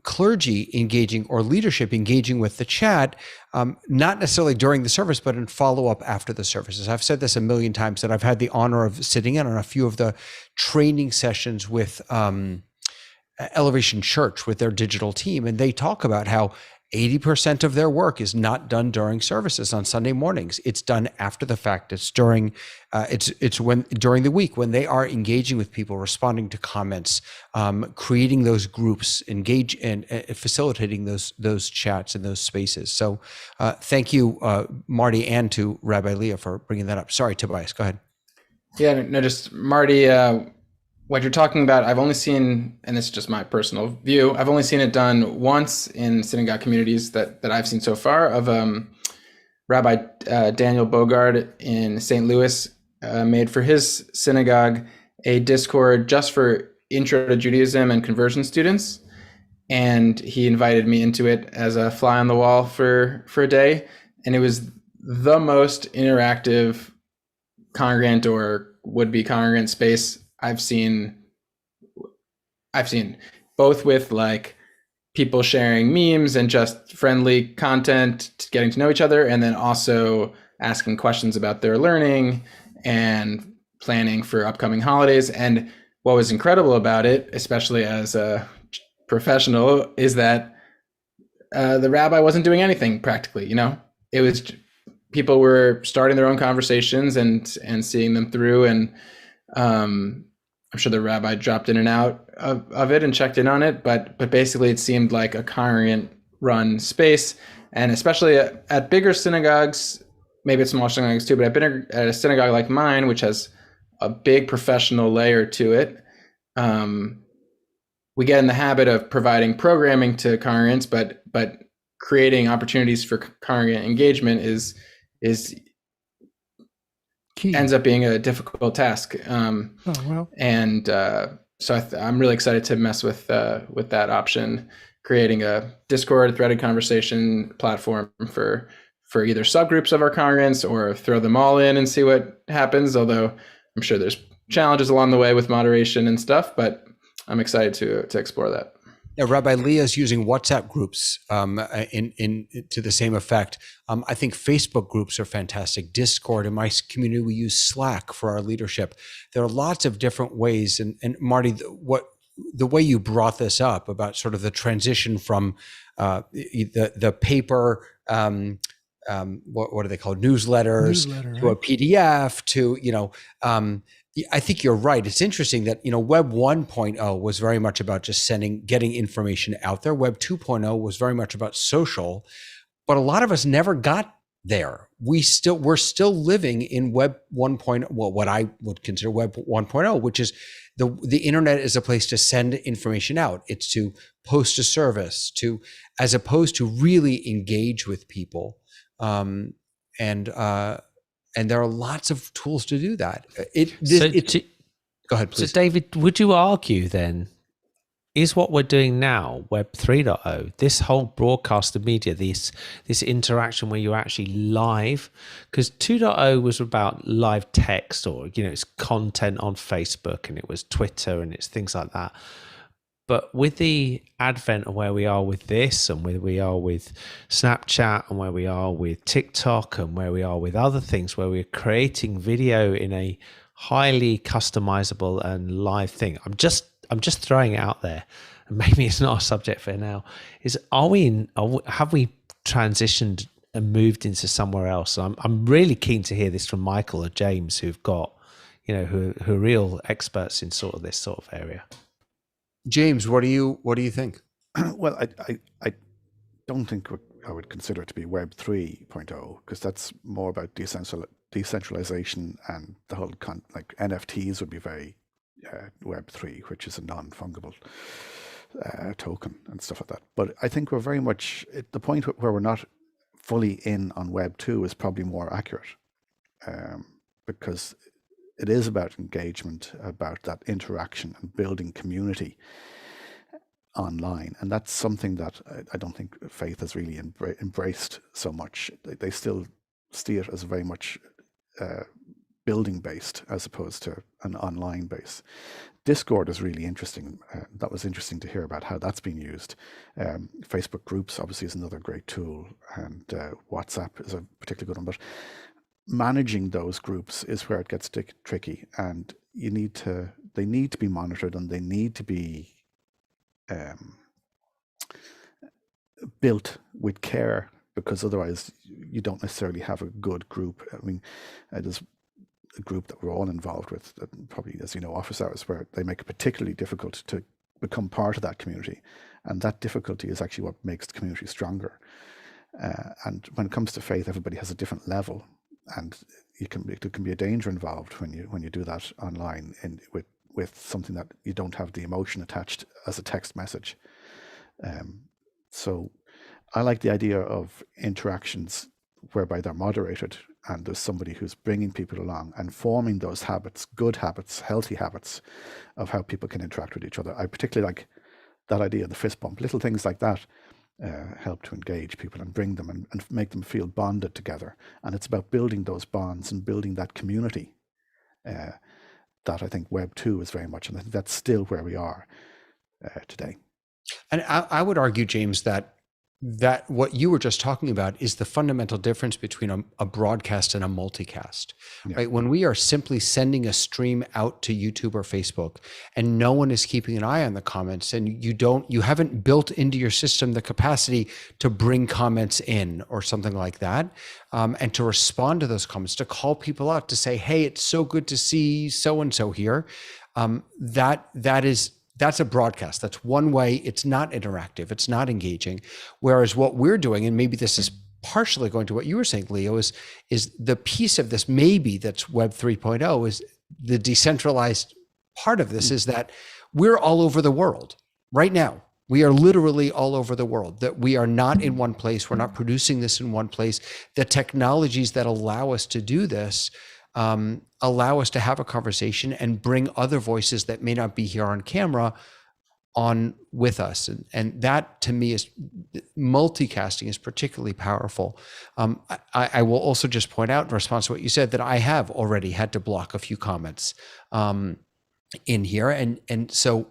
clergy engaging, or leadership engaging with the chat, not necessarily during the service, but in follow-up after the services. I've said this a million times, that I've had the honor of sitting in on a few of the training sessions with Elevation Church, with their digital team, and they talk about how 80% of their work is not done during services on Sunday mornings. It's done after the fact. It's during during the week, when they are engaging with people, responding to comments, creating those groups, engage and facilitating those chats and those spaces. So thank you, Marty, and to Rabbi Leah for bringing that up. Sorry, Tobias, go ahead. Yeah, no, just Marty, what you're talking about, I've only seen, and this is just my personal view, I've only seen it done once in synagogue communities that I've seen so far, of Rabbi Daniel Bogard in St. Louis made for his synagogue a Discord just for Intro to Judaism and conversion students. And he invited me into it as a fly on the wall for a day. And it was the most interactive congregant or would-be congregant space I've seen, both with like people sharing memes and just friendly content, getting to know each other, and then also asking questions about their learning and planning for upcoming holidays. And what was incredible about it, especially as a professional, is that the rabbi wasn't doing anything practically. It was, people were starting their own conversations and seeing them through, and I'm sure the rabbi dropped in and out of it and checked in on it, but basically it seemed like a congregant run space. And especially at bigger synagogues, maybe it's smaller synagogues too, but I've been at a synagogue like mine, which has a big professional layer to it. We get in the habit of providing programming to congregants, but creating opportunities for congregant engagement is key. Ends up being a difficult task. And so I'm really excited to mess with that option, creating a Discord threaded conversation platform for either subgroups of our congregants, or throw them all in and see what happens. Although I'm sure there's challenges along the way with moderation and stuff, but I'm excited to explore that. Yeah, Rabbi Leah is using WhatsApp groups in to the same effect. I think Facebook groups are fantastic. Discord, in my community, we use Slack for our leadership. There are lots of different ways. And Marty, the way you brought this up about sort of the transition from the paper, what are they called, newsletters, to a PDF, to I think you're right. It's interesting that, Web 1.0 was very much about just getting information out there. Web 2.0 was very much about social, but a lot of us never got there. We're still living in Web 1.0, well, what I would consider Web 1.0, which is the internet is a place to send information out. It's to post a service, as opposed to really engage with people. And there are lots of tools to do that. Go ahead, please. So David, would you argue then is what we're doing now, Web 3.0, this whole broadcaster media, this interaction where you're actually live, because 2.0 was about live text, or, it's content on Facebook, and it was Twitter, and it's things like that. But with the advent of where we are with this, and where we are with Snapchat, and where we are with TikTok, and where we are with other things, where we're creating video in a highly customizable and live thing. I'm just throwing it out there, and maybe it's not a subject for now. Have we transitioned and moved into somewhere else? I'm really keen to hear this from Michael or James, who've got, who are real experts in sort of this sort of area. James, what do you think? Well, I don't think I would consider it to be Web 3.0, because that's more about decentralization, and the whole like NFTs would be very Web 3, which is a non-fungible token and stuff like that. But I think we're very much at the point where we're not fully in on Web 2 is probably more accurate, because it is about engagement, about that interaction and building community online. And that's something that I don't think faith has really embraced so much. They still see it as very much building based as opposed to an online base. Discord is really interesting. That was interesting to hear about how that's being used. Facebook groups obviously is another great tool, and WhatsApp is a particularly good one. But managing those groups is where it gets tricky, and they need to be monitored, and they need to be built with care, because otherwise you don't necessarily have a good group. I mean, there's a group that we're all involved with, that probably, as you know, office hours, where they make it particularly difficult to become part of that community, and that difficulty is actually what makes the community stronger. And when it comes to faith, everybody has a different level, and there can be a danger involved when you do that online, and with something that you don't have the emotion attached as a text message. So I like the idea of interactions whereby they're moderated, and there's somebody who's bringing people along and forming those habits, good habits, healthy habits of how people can interact with each other. I particularly like that idea of the fist bump. Little things like that help to engage people and bring them and make them feel bonded together. And it's about building those bonds and building that community that I think Web 2 is very much, and I think that's still where we are today. And I would argue, James, that what you were just talking about is the fundamental difference between a broadcast and a multicast, right? When we are simply sending a stream out to YouTube or Facebook, and no one is keeping an eye on the comments, and you haven't built into your system the capacity to bring comments in or something like that, and to respond to those comments, to call people out, to say, hey, it's so good to see so-and-so here. That's a broadcast. That's one way. It's not interactive. It's not engaging. Whereas what we're doing, and maybe this is partially going to what you were saying, Leo, is the piece of this maybe that's Web 3.0 is the decentralized part of this, is that we're all over the world right now. We are literally all over the world, that we are not in one place. We're not producing this in one place. The technologies that allow us to do this allow us to have a conversation and bring other voices that may not be here on camera on with us. And that, to me, is multicasting is particularly powerful. I will also just point out in response to what you said that I have already had to block a few comments in here. And so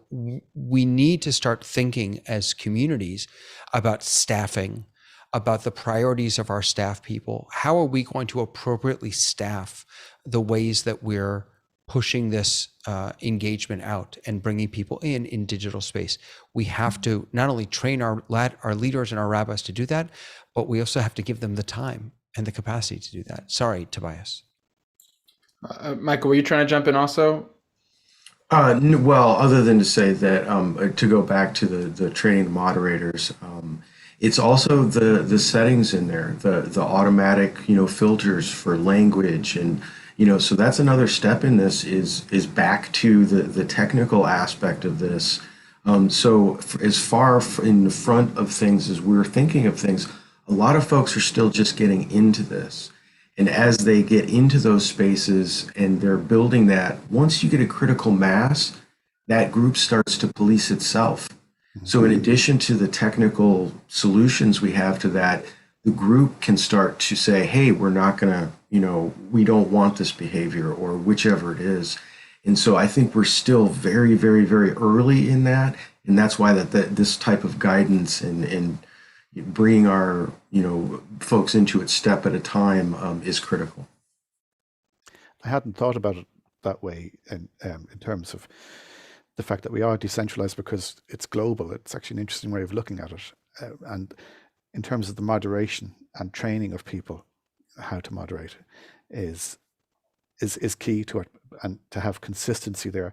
we need to start thinking as communities about staffing, about the priorities of our staff people. How are we going to appropriately staff the ways that we're pushing this engagement out and bringing people in digital space? We have to not only train our leaders and our rabbis to do that, but we also have to give them the time and the capacity to do that. Sorry, Tobias. Michael, were you trying to jump in also? Well, other than to say that to go back to the training the moderators, it's also the settings in there, the automatic filters for language, and so that's another step in this is back to the technical aspect of this. So as far in the front of things as we're thinking of things, a lot of folks are still just getting into this. And as they get into those spaces and they're building that, once you get a critical mass, that group starts to police itself. So in addition to the technical solutions we have to that, the group can start to say, hey, we're not going to, we don't want this behavior, or whichever it is. And so I think we're still very, very, very early in that. And that's why this type of guidance and bringing our, folks into it step at a time is critical. I hadn't thought about it that way in terms of the fact that we are decentralized because it's global. It's actually an interesting way of looking at it. And in terms of the moderation and training of people, how to moderate is key to it, and to have consistency there.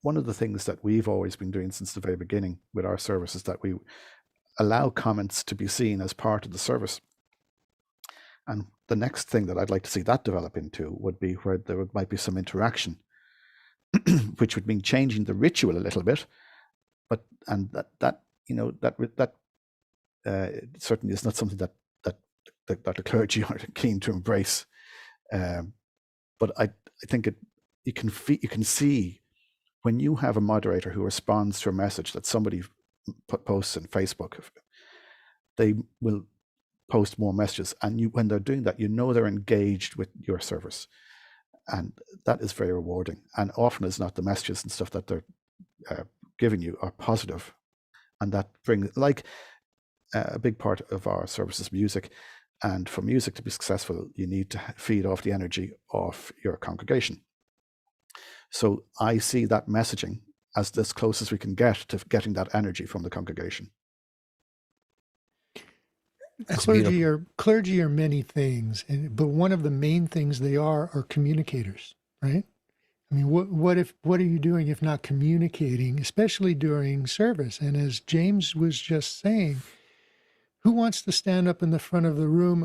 One of the things that we've always been doing since the very beginning with our service is that we allow comments to be seen as part of the service. And the next thing that I'd like to see that develop into would be where there might be some interaction, which would mean changing the ritual a little bit, and that certainly is not something that the clergy are keen to embrace. But I think you can see when you have a moderator who responds to a message that somebody posts on Facebook, they will post more messages, and when they're doing that, they're engaged with your service, and that is very rewarding. And often it's not the messages and stuff that they're giving you are positive, and that brings, like, a big part of our service is music, and for music to be successful, you need to feed off the energy of your congregation. So I see that messaging as as close as we can get to getting that energy from the congregation. Clergy are many things, but one of the main things they are communicators, right? I mean, what are you doing if not communicating, especially during service? And as James was just saying, who wants to stand up in the front of the room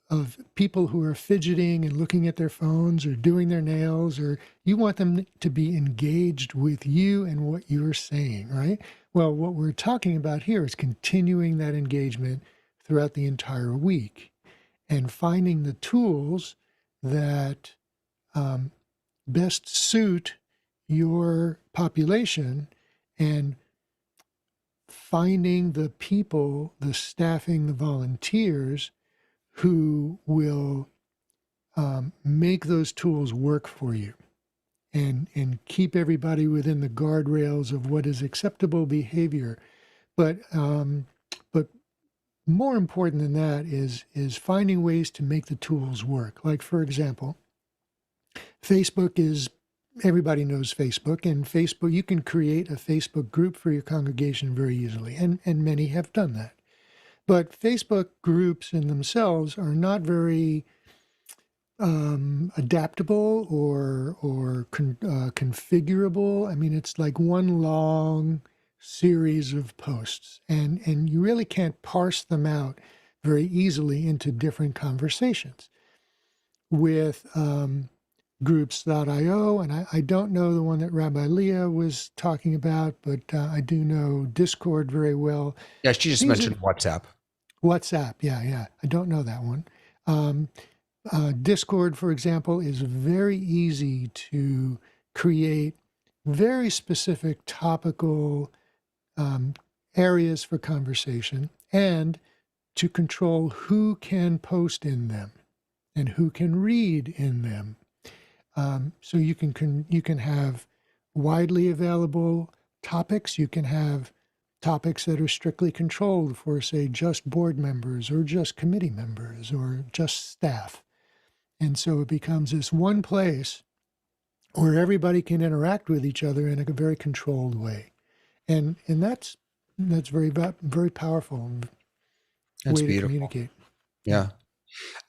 of people who are fidgeting and looking at their phones or doing their nails, or you want them to be engaged with you and what you're saying, right? Well, what we're talking about here is continuing that engagement throughout the entire week and finding the tools that best suit your population, and finding the people, the staffing, the volunteers who will make those tools work for you and keep everybody within the guardrails of what is acceptable behavior. But more important than that is finding ways to make the tools work. Like, for example, everybody knows Facebook, and Facebook, you can create a Facebook group for your congregation very easily, and many have done that. But Facebook groups in themselves are not very adaptable or configurable. I mean, it's like one long series of posts, and you really can't parse them out very easily into different conversations. With groups.io, and I don't know the one that Rabbi Leah was talking about, but I do know Discord very well. Yeah, she just mentioned WhatsApp. WhatsApp, yeah. I don't know that one. Discord, for example, is very easy to create very specific topical areas for conversation, and to control who can post in them and who can read in them. So you can have widely available topics. You can have topics that are strictly controlled for, say, just board members or just committee members or just staff. And so it becomes this one place where everybody can interact with each other in a very controlled way. And that's very, very powerful That's way beautiful. to communicate. Yeah.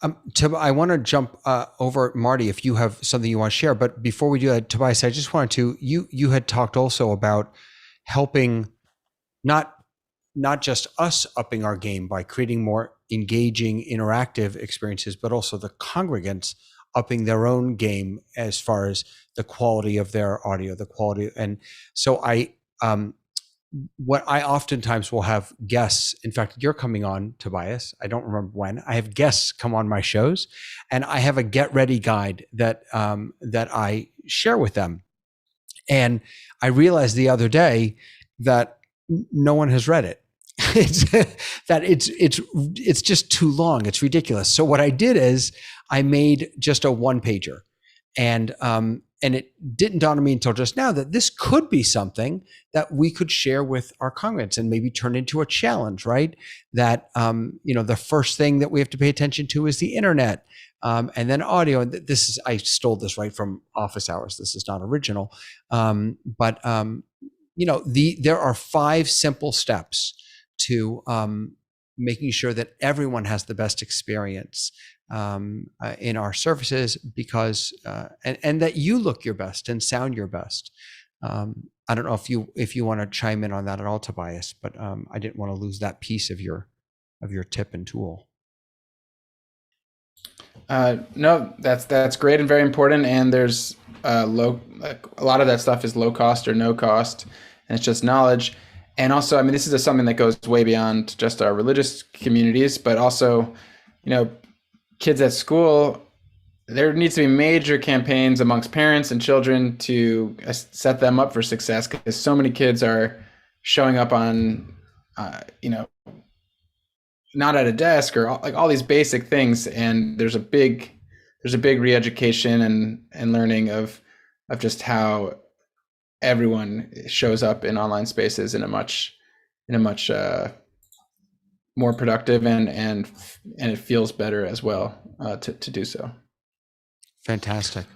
I want to jump over, Marty, if you have something you want to share. But before we do that, Tobias, I just wanted to, you had talked also about helping not just us upping our game by creating more engaging, interactive experiences, but also the congregants upping their own game as far as the quality of their audio, the quality. And so what I oftentimes will have guests, in fact, you're coming on, Tobias, I don't remember when, I have guests come on my shows, and I have a get ready guide that I share with them. And I realized the other day that no one has read it. It's just too long. It's ridiculous. So what I did is I made just a one pager, and it didn't dawn on me until just now that this could be something that we could share with our congregants and maybe turn into a challenge, right? That the first thing that we have to pay attention to is the internet, and then audio. And I stole this right from Office Hours. This is not original, but there are 5 simple steps to making sure that everyone has the best experience in our services, because and that you look your best and sound your best. I don't know if you want to chime in on that at all, Tobias, but I didn't want to lose that piece of your tip and tool. No, that's great and very important. And there's a lot of that stuff is low cost or no cost, and it's just knowledge. And also, I mean, this is something that goes way beyond just our religious communities, but also, kids at school. There needs to be major campaigns amongst parents and children to set them up for success, because so many kids are showing up on, not at a desk, or all these basic things. And there's a big re-education and learning of just how everyone shows up in online spaces in a much more productive and it feels better as well to do so. Fantastic.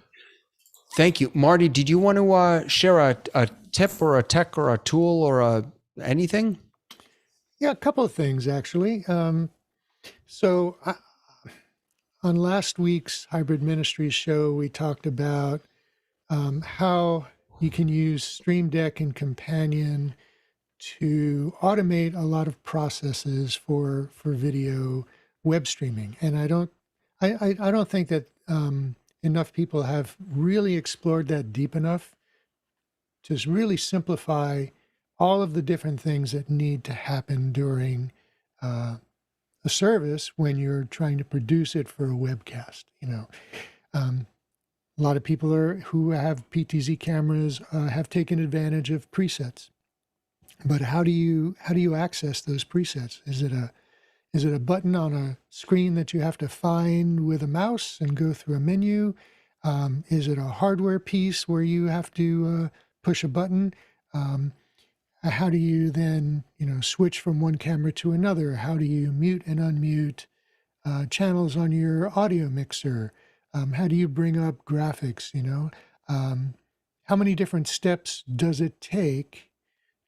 Thank you. Marty, did you want to share a tip or a tech or a tool or anything? Yeah, a couple of things, actually. So on last week's Hybrid Ministries show, we talked about how you can use Stream Deck and Companion to automate a lot of processes for video web streaming. And I don't think that enough people have really explored that deep enough to really simplify all of the different things that need to happen during a service when you're trying to produce it for a webcast. A lot of people who have PTZ cameras have taken advantage of presets. But how do you access those presets? Is it a button on a screen that you have to find with a mouse and go through a menu? Is it a hardware piece where you have to push a button? How do you then switch from one camera to another? How do you mute and unmute channels on your audio mixer? How do you bring up graphics? How many different steps does it take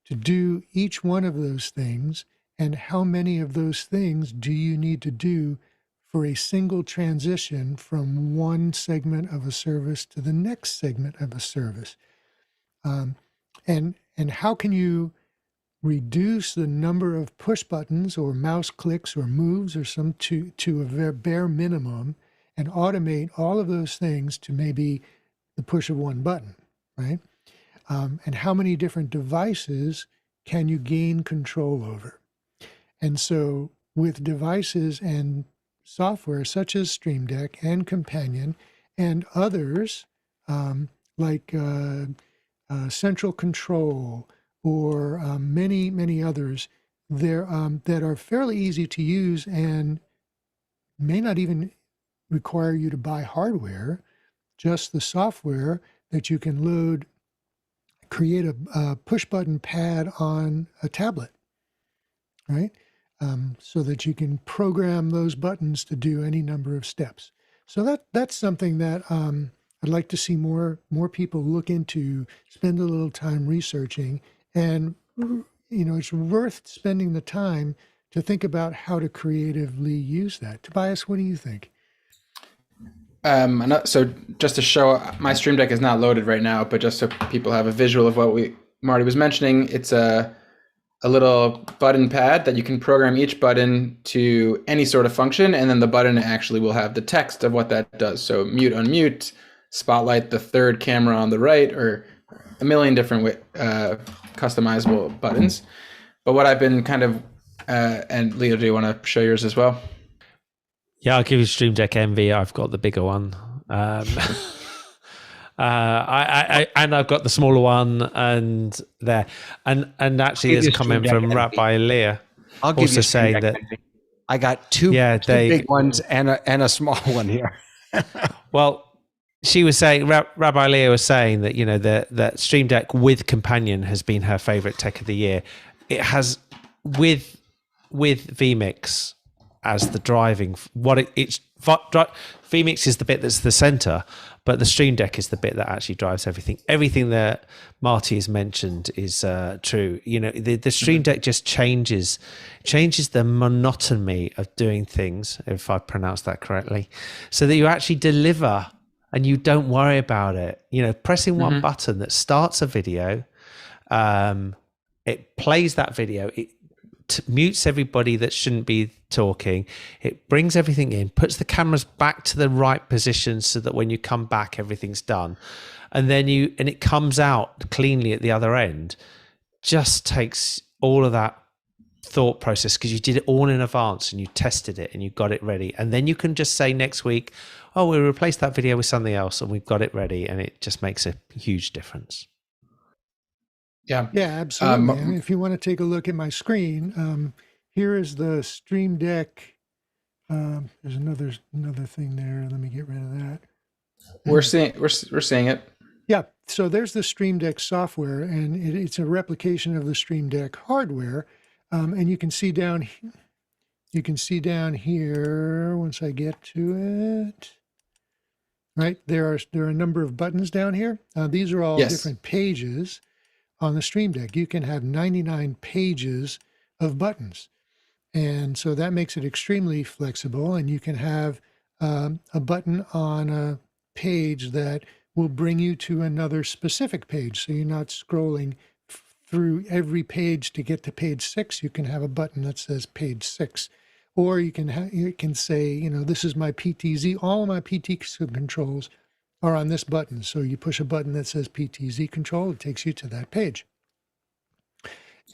to do each one of those things, and how many of those things do you need to do for a single transition from one segment of a service to the next segment of a service? And how can you reduce the number of push buttons or mouse clicks or moves or some to a bare minimum, and automate all of those things to maybe the push of one button, right? And how many different devices can you gain control over? And so with devices and software such as Stream Deck and Companion and others like Central Control or many others there that are fairly easy to use and may not even require you to buy hardware, just the software that you can load, create a push button pad on a tablet, right? So that you can program those buttons to do any number of steps. So that's something that I'd like to see more people look into, spend a little time researching, and it's worth spending the time to think about how to creatively use that. Tobias, what do you think? So just to show, my Stream Deck is not loaded right now, but just so people have a visual of what Marty was mentioning, it's a little button pad that you can program each button to any sort of function, and then the button actually will have the text of what that does. So mute, unmute, spotlight the third camera on the right, or a million different customizable buttons. But what I've been kind of, and Leo, do you want to show yours as well? Yeah, I'll give you Stream Deck Envy. I've got the bigger one. And I've got the smaller one and there. And actually there's a comment from Rabbi Leah I'll give also you saying that I got two big ones and a small one here. Well, she was saying, Rabbi Leah was saying that, you know, that Stream Deck with Companion has been her favorite tech of the year. It has with vMix as the driving, vMix is the bit that's the center, but the Stream Deck is the bit that actually drives everything. Everything that Marty has mentioned is true. You know, the Stream Deck just changes the monotony of doing things, if I pronounce that correctly, so that you actually deliver and you don't worry about it. You know, pressing one button that starts a video, it plays that video, it mutes everybody that shouldn't be talking, it brings everything in, puts the cameras back to the right position so that when you come back everything's done, and then it comes out cleanly at the other end. Just takes all of that thought process, because you did it all in advance and you tested it and you got it ready, and then you can just say next week, oh, we'll replace that video with something else, and we've got it ready, and it just makes a huge difference. Yeah, absolutely. And if you want to take a look at my screen, here is the Stream Deck. There's another thing there. Let me get rid of that. We're seeing it. Yeah. So there's the Stream Deck software, and it's a replication of the Stream Deck hardware. And you can see down. You can see down here once I get to it. Right there are a number of buttons down here. These are all different pages. On the Stream Deck, you can have 99 pages of buttons. And so that makes it extremely flexible. And you can have a button on a page that will bring you to another specific page. So you're not scrolling through every page to get to page 6. You can have a button that says page 6. Or you can say, you know, this is my PTZ. All of my PTZ controls are on this button. So you push a button that says PTZ control, it takes you to that page.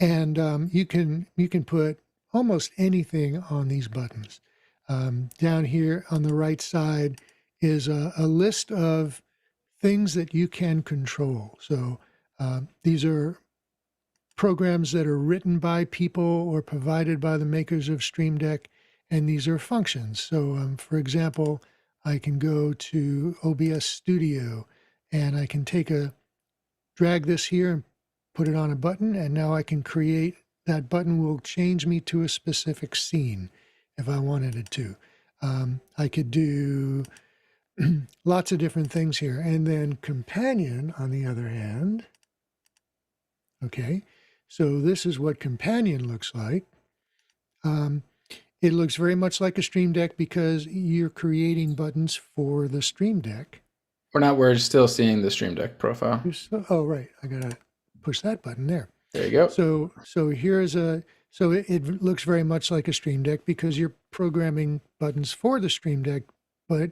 And you can put almost anything on these buttons. Down here on the right side is a list of things that you can control. So these are programs that are written by people or provided by the makers of Stream Deck, and these are functions. So for example, I can go to OBS Studio and I can drag this here and put it on a button, and now I can create, that button will change me to a specific scene if I wanted it to. I could do lots of different things here. And then Companion, on the other hand, okay, so this is what Companion looks like. It looks very much like a Stream Deck because you're creating buttons for the Stream Deck. We're still seeing the Stream Deck profile. Oh, right. I got to push that button there. There you go. So here's it looks very much like a Stream Deck because you're programming buttons for the Stream Deck, but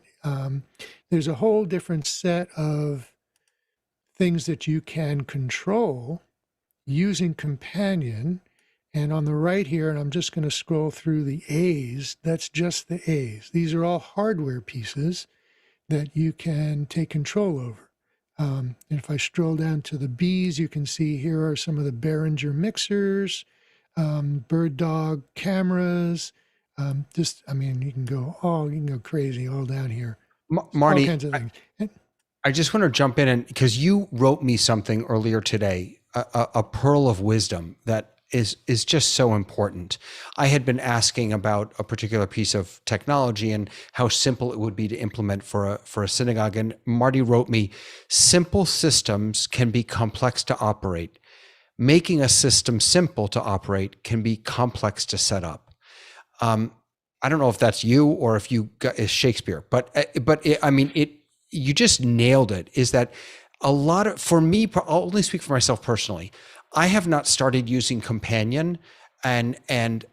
there's a whole different set of things that you can control using Companion. And on the right here, and I'm just going to scroll through the A's, that's just the A's. These are all hardware pieces that you can take control over. And if I scroll down to the B's, you can see here are some of the Behringer mixers, Bird Dog cameras. You can go crazy all down here. Marty, all kinds of things. I just want to jump in, and because you wrote me something earlier today, a pearl of wisdom that is just so important. I had been asking about a particular piece of technology and how simple it would be to implement for a synagogue. And Marty wrote me, simple systems can be complex to operate. Making a system simple to operate can be complex to set up. I don't know if that's you or if you got is Shakespeare, but you just nailed it. Is that a lot of, for me, I'll only speak for myself personally. I have not started using Companion and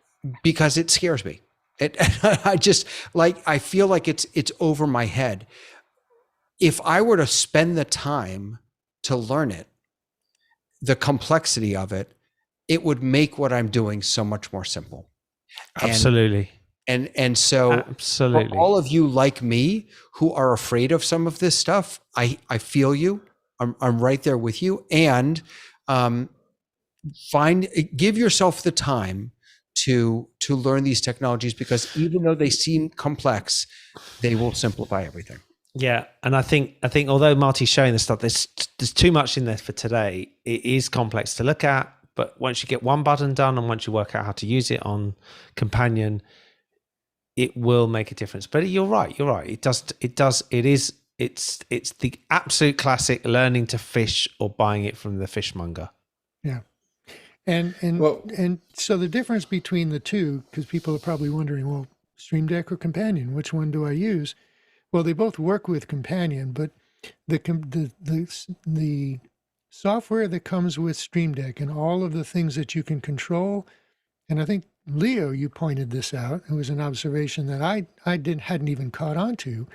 because it scares me. I feel like it's over my head. If I were to spend the time to learn it, the complexity of it, it would make what I'm doing so much more simple. Absolutely. And so for Absolutely. all of you like me who are afraid of some of this stuff, I feel you. I'm right there with you. And give yourself the time to learn these technologies, because even though they seem complex, they will simplify everything. Yeah, and I think although Marty's showing this stuff, there's too much in there for today. It is complex to look at, but once you get one button done and once you work out how to use it on Companion, it will make a difference. But you're right. It's the absolute classic learning to fish or buying it from the fishmonger. Yeah. And so the difference between the two, because people are probably wondering, well, Stream Deck or Companion, which one do I use? Well, they both work with Companion, but the software that comes with Stream Deck and all of the things that you can control, and I think Leo, you pointed this out. It was an observation that I hadn't even caught on to,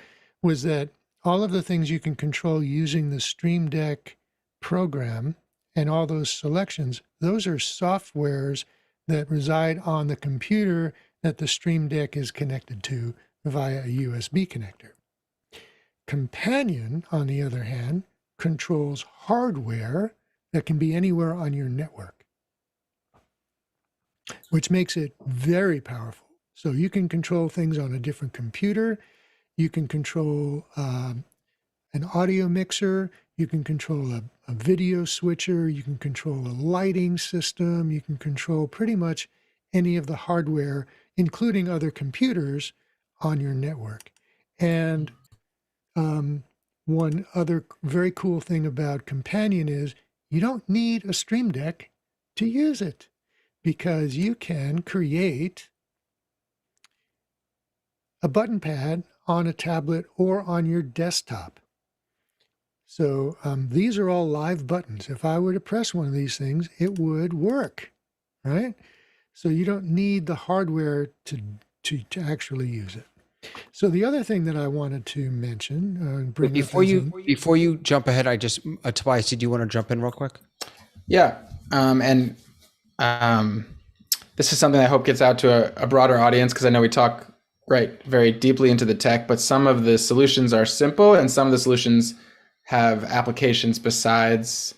was that all of the things you can control using the Stream Deck program and all those selections, those are softwares that reside on the computer that the Stream Deck is connected to via a USB connector. Companion, on the other hand, controls hardware that can be anywhere on your network, which makes it very powerful. So you can control things on a different computer. You can control an audio mixer. You can control a video switcher. You can control a lighting system. You can control pretty much any of the hardware, including other computers, on your network. And one other very cool thing about Companion is you don't need a Stream Deck to use it, because you can create a button pad on a tablet or on your desktop. So these are all live buttons. If I were to press one of these things, it would work, right? So you don't need the hardware to actually use it. So the other thing that I wanted to mention, Before you jump ahead, Tobias, did you want to jump in real quick? Yeah. This is something I hope gets out to a broader audience, because I know we talk very deeply into the tech, but some of the solutions are simple and some of the solutions have applications besides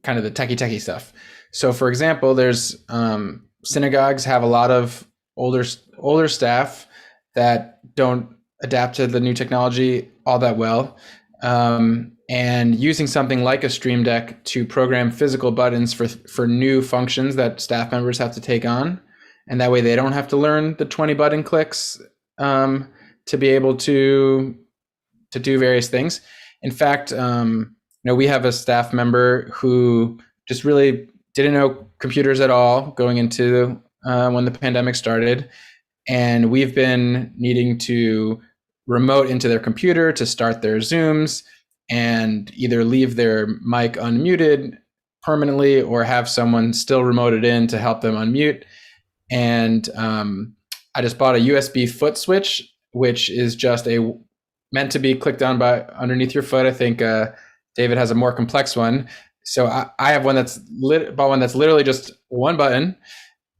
kind of the techie stuff. So for example, there's synagogues have a lot of older staff that don't adapt to the new technology all that well. And using something like a Stream Deck to program physical buttons for new functions that staff members have to take on. And that way they don't have to learn the 20 button clicks to be able to do various things. In fact, we have a staff member who just really didn't know computers at all going into when the pandemic started. And we've been needing to remote into their computer to start their Zooms and either leave their mic unmuted permanently or have someone still remoted in to help them unmute. And I just bought a USB foot switch, which is just meant to be clicked on by underneath your foot. I think David has a more complex one. So I have one that's literally just one button,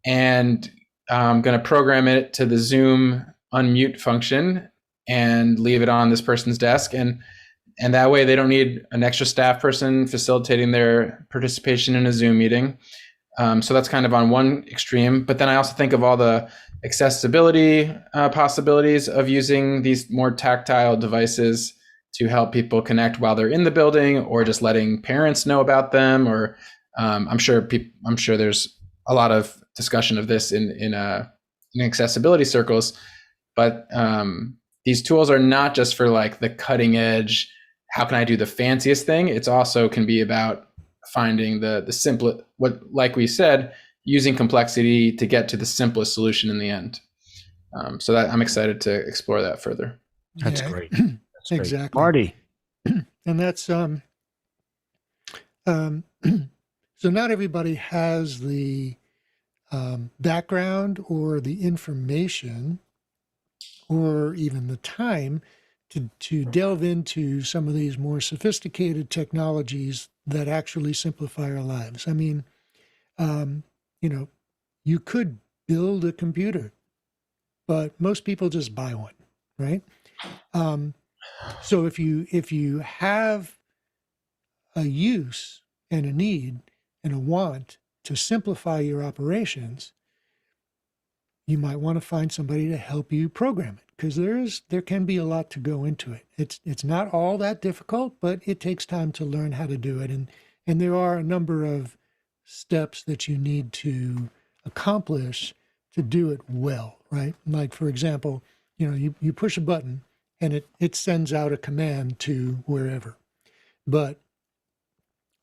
and I'm going to program it to the Zoom unmute function and leave it on this person's desk. And that way they don't need an extra staff person facilitating their participation in a Zoom meeting. So that's kind of on one extreme. But then I also think of all the accessibility possibilities of using these more tactile devices to help people connect while they're in the building, or just letting parents know about them. Or I'm sure there's a lot of discussion of this in accessibility circles. But these tools are not just for like the cutting edge, how can I do the fanciest thing? It's also can be about finding the simplest, like we said, using complexity to get to the simplest solution in the end. So that I'm excited to explore that further. That's great. That's great. Exactly. Marty. And that's so not everybody has the background or the information or even the time to delve into some of these more sophisticated technologies that actually simplify our lives. I mean, you could build a computer but most people just buy one, right? So if you have a use and a need and a want to simplify your operations, you might want to find somebody to help you program it, because there can be a lot to go into it. It's not all that difficult, but it takes time to learn how to do it, and there are a number of steps that you need to accomplish to do it well, right? Like, for example, you push a button and it sends out a command to wherever. But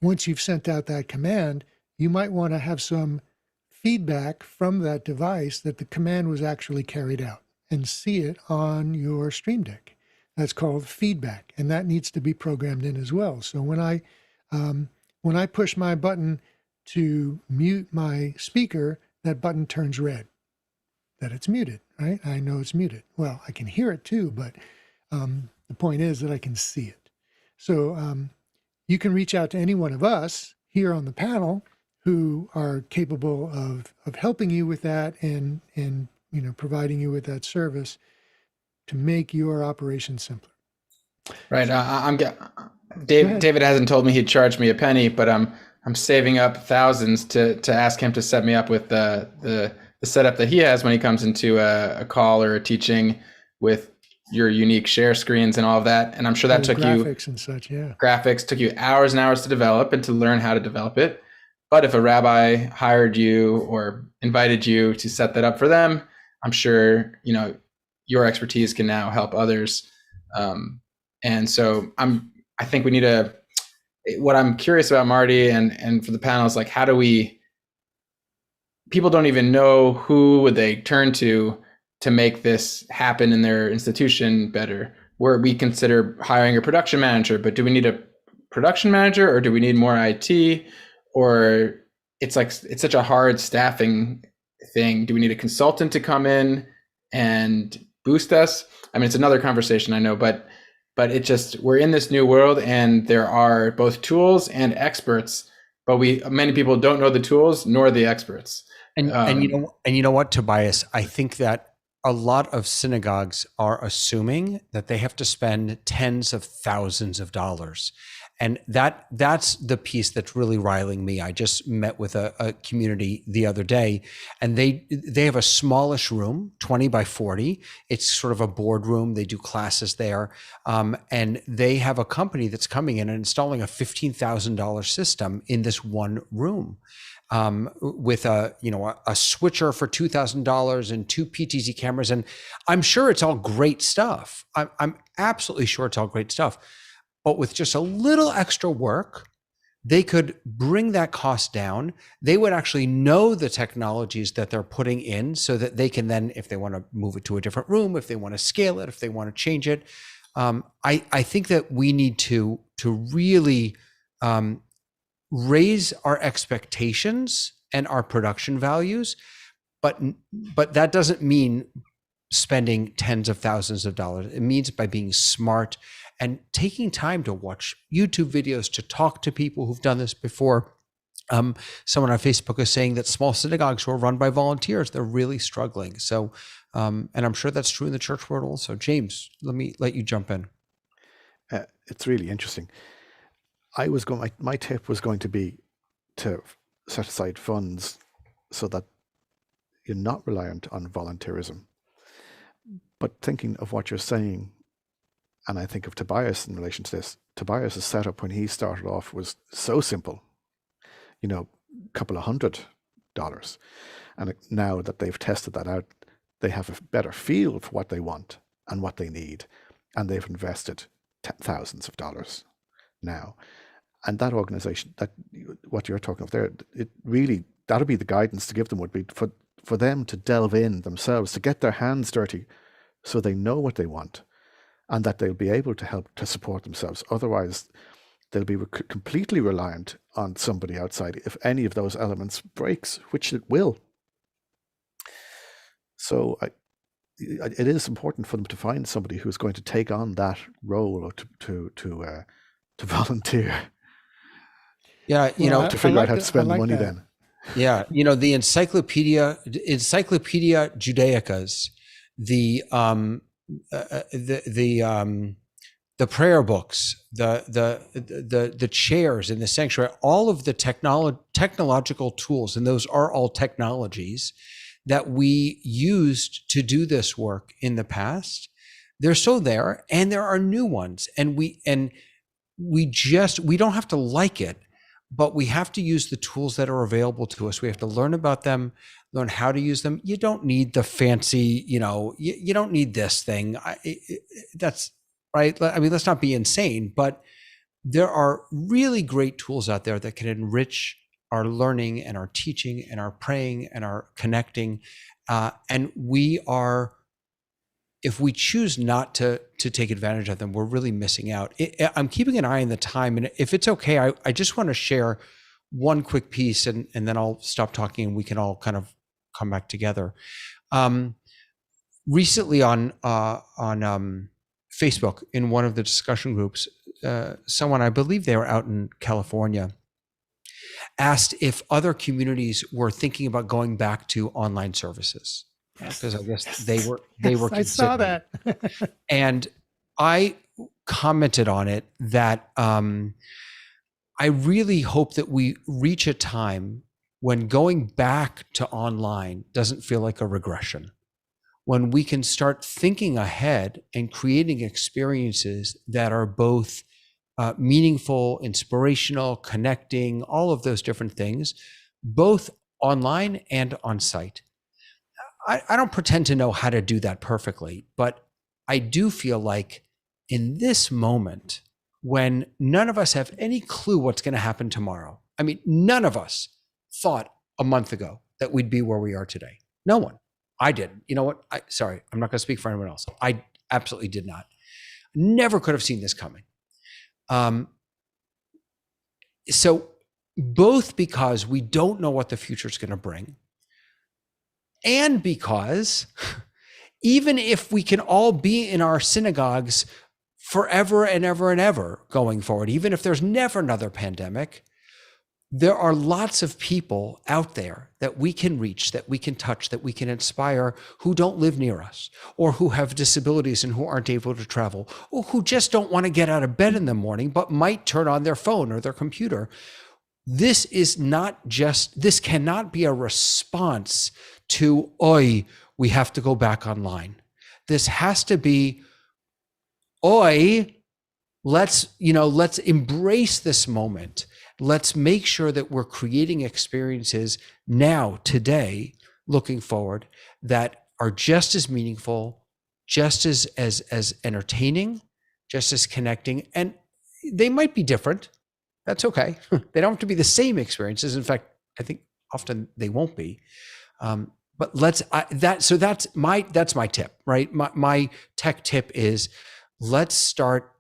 once you've sent out that command, you might want to have some feedback from that device that the command was actually carried out, and see it on your Stream Deck. That's called feedback, and that needs to be programmed in as well. So when I push my button to mute my speaker, that button turns red, that it's muted, right? I know it's muted. Well, I can hear it too, but the point is that I can see it. So you can reach out to any one of us here on the panel who are capable of helping you with that, and providing you with that service to make your operation simpler. Right. David hasn't told me he'd charge me a penny, but I'm saving up thousands to ask him to set me up with the setup that he has when he comes into a call or a teaching, with your unique share screens and all of that. And I'm sure that took graphics and such. Yeah. Graphics took you hours and hours to develop and to learn how to develop it. But if a rabbi hired you or invited you to set that up for them, I'm sure, your expertise can now help others. And so I think we need what I'm curious about, Marty, and for the panel is, like, how do people don't even know who would they turn to make this happen in their institution better, where we consider hiring a production manager, but do we need a production manager, or do we need more IT? Or it's such a hard staffing thing. Do we need a consultant to come in and boost us? I mean, it's another conversation, I know, but we're in this new world, and there are both tools and experts, but many people don't know the tools nor the experts. And you know what, Tobias, I think that a lot of synagogues are assuming that they have to spend tens of thousands of dollars. And that's the piece that's really riling me. I just met with a community the other day, and they have a smallish room, 20 by 40. It's sort of a boardroom. They do classes there. And they have a company that's coming in and installing a $15,000 system in this one room. With a switcher for $2,000 and 2 PTZ cameras. And I'm sure it's all great stuff. I'm absolutely sure it's all great stuff. But with just a little extra work, they could bring that cost down. They would actually know the technologies that they're putting in, so that they can then, if they want to move it to a different room, if they want to scale it, if they want to change it. I think that we need to really raise our expectations and our production values, but that doesn't mean spending tens of thousands of dollars. It means by being smart and taking time to watch YouTube videos, to talk to people who've done this before. Someone on Facebook is saying that small synagogues who are run by volunteers, they're really struggling. So, and I'm sure that's true in the church world also. James, let you jump in. It's really interesting. My tip was going to be to set aside funds so that you're not reliant on volunteerism. But thinking of what you're saying, and I think of Tobias in relation to this, Tobias's setup when he started off was so simple, a couple of $100. And now that they've tested that out, they have a better feel for what they want and what they need. And they've invested thousands of dollars now. And that organization, that what you're talking of there, it really, that'll be the guidance to give them, would be for them to delve in themselves, to get their hands dirty so they know what they want, and that they'll be able to help to support themselves. Otherwise, they'll be completely reliant on somebody outside if any of those elements breaks, which it will. So it is important for them to find somebody who's going to take on that role, or to volunteer. Yeah, to figure out how to spend money then. Yeah, the Encyclopedia Judaicas the prayer books, the chairs in the sanctuary, all of the technological tools, and those are all technologies that we used to do this work in the past. They're still there, and there are new ones, and we don't have to like it, but we have to use the tools that are available to us. We have to learn about them, learn how to use them. You don't need the fancy, you don't need this thing. That's right. I mean, let's not be insane, but there are really great tools out there that can enrich our learning and our teaching and our praying and our connecting. And if we choose not to take advantage of them, we're really missing out. I'm keeping an eye on the time. And if it's okay, I just want to share one quick piece, and then I'll stop talking and we can all kind of come back together. Recently on Facebook, in one of the discussion groups, someone, I believe they were out in California, asked if other communities were thinking about going back to online services, because I guess they were. I saw that. And I commented on it that I really hope that we reach a time when going back to online doesn't feel like a regression, when we can start thinking ahead and creating experiences that are both meaningful, inspirational, connecting, all of those different things, both online and on site. I don't pretend to know how to do that perfectly, but I do feel like in this moment, when none of us have any clue what's going to happen tomorrow. I mean, none of us thought a month ago that we'd be where we are today. No one. I didn't. You know what? Sorry, I'm not going to speak for anyone else. I absolutely did not. Never could have seen this coming. So both because we don't know what the future is going to bring, and because even if we can all be in our synagogues forever and ever and ever going forward, even if there's never another pandemic, there are lots of people out there that we can reach, that we can touch, that we can inspire, who don't live near us, or who have disabilities and who aren't able to travel, or who just don't want to get out of bed in the morning, but might turn on their phone or their computer. This cannot be a response to, oi, we have to go back online. This has to be, oi, let's embrace this moment. Let's make sure that we're creating experiences now, today, looking forward, that are just as meaningful, just as entertaining, just as connecting. And they might be different. That's okay. They don't have to be the same experiences. In fact, I think often they won't be. But that's my tip, right? My tech tip is, let's start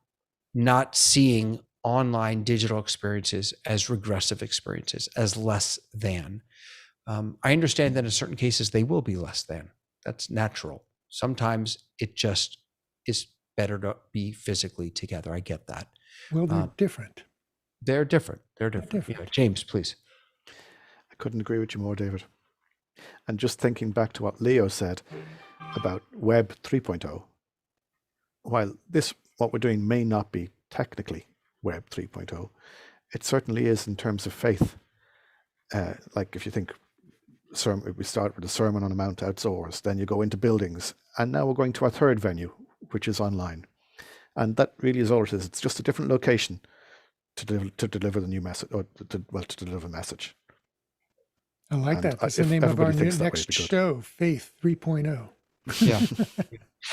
not seeing online digital experiences as regressive experiences, as less than. I understand that in certain cases they will be less than. That's natural. Sometimes it just is better to be physically together. I get that. Well, they're different. They're different. Yeah. James, please. I couldn't agree with you more, David. And just thinking back to what Leo said about Web 3.0, while what we're doing may not be technically Web 3.0, it certainly is in terms of faith. Like if you think, we start with a sermon on a mount outdoors, then you go into buildings, and now we're going to our third venue, which is online. And that really is all it is. It's just a different location to deliver the new message, or to deliver a message. I like that. That's the name of our next show, Faith 3.0. Yeah.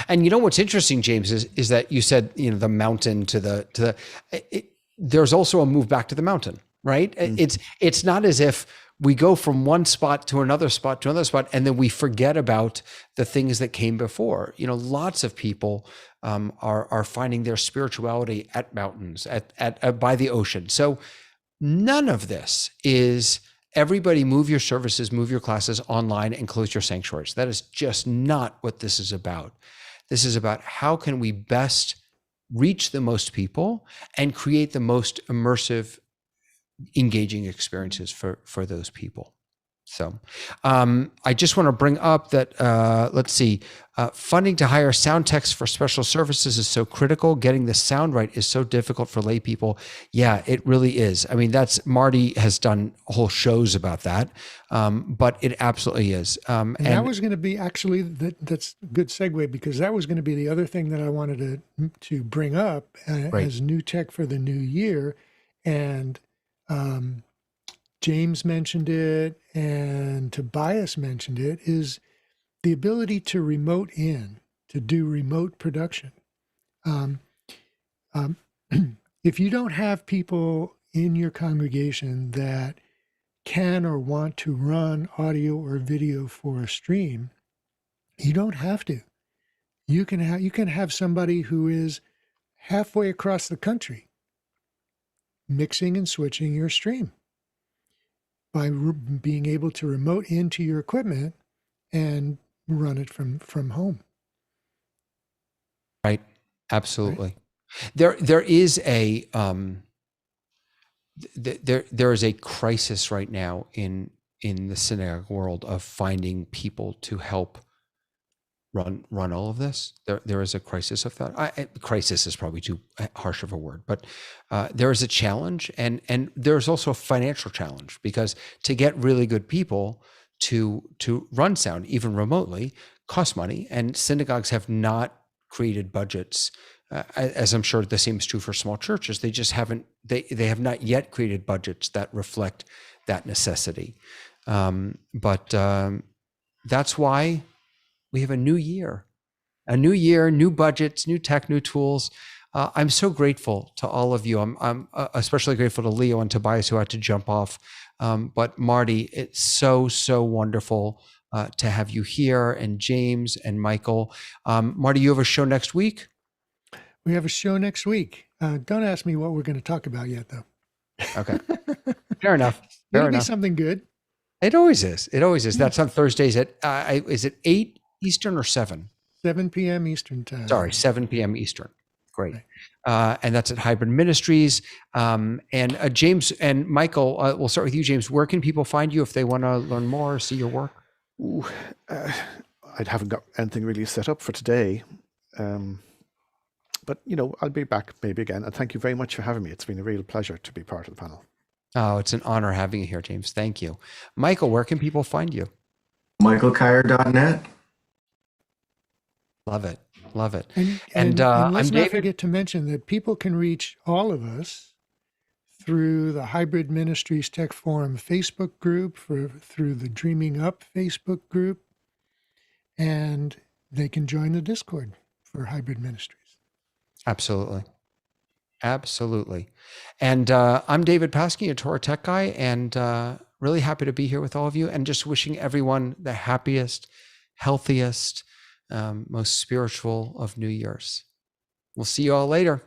And you know what's interesting, James, is that you said, the mountain there's also a move back to the mountain, right? It's not as if we go from one spot to another spot and then we forget about the things that came before. Lots of people are finding their spirituality at mountains, at by the ocean. So none of this is everybody move your services, move your classes online and close your sanctuaries. That is just not what this is about. This is about how can we best reach the most people and create the most immersive, engaging experiences for those people. So I just want to bring up that, let's see, funding to hire sound techs for special services is so critical. Getting the sound right is so difficult for lay people. Yeah, it really is. I mean, Marty has done whole shows about that, but it absolutely is. And that was going to be actually, that's a good segue, because that was going to be the other thing that I wanted to bring up as new tech for the new year. And James mentioned it and Tobias mentioned it, is the ability to remote in, to do remote production. If you don't have people in your congregation that can or want to run audio or video for a stream, you don't have to. You can have somebody who is halfway across the country mixing and switching your stream by being able to remote into your equipment and run it from home. Right. Absolutely. Right. There is a there is a crisis right now in the synagogue world of finding people to help run all of this. There is a crisis of that. Crisis is probably too harsh of a word, but there is a challenge, and there's also a financial challenge, because to get really good people to run sound, even remotely, costs money, and synagogues have not created budgets. As I'm sure the same is true for small churches. They just haven't. They have not yet created budgets that reflect that necessity. But that's why we have a new year, new budgets, new tech, new tools. I'm so grateful to all of you. I'm especially grateful to Leo and Tobias, who had to jump off. But Marty, it's so wonderful to have you here, and James and Michael. Marty, you have a show next week? We have a show next week. Don't ask me what we're going to talk about yet, though. Okay. Fair enough. It'll be something good. It always is. That's on Thursdays at, is it 8 Eastern or 7? 7 p.m. Eastern time. Sorry, 7 p.m. Eastern. Great. Right. And that's at Hybrid Ministries. And James and Michael, we'll start with you, James. Where can people find you if they want to learn more or see your work? I haven't got anything really set up for today. But, I'll be back maybe again. And thank you very much for having me. It's been a real pleasure to be part of the panel. Oh, it's an honor having you here, James. Thank you. Michael, where can people find you? michaelkyer.net. Love it. And let's not forget to mention that people can reach all of us through the Hybrid Ministries Tech Forum Facebook group, through the Dreaming Up Facebook group, and they can join the Discord for Hybrid Ministries. Absolutely. And I'm David Paskey, a Torah Tech Guy, and really happy to be here with all of you, and just wishing everyone the happiest, healthiest, most spiritual of New Year's. We'll see you all later.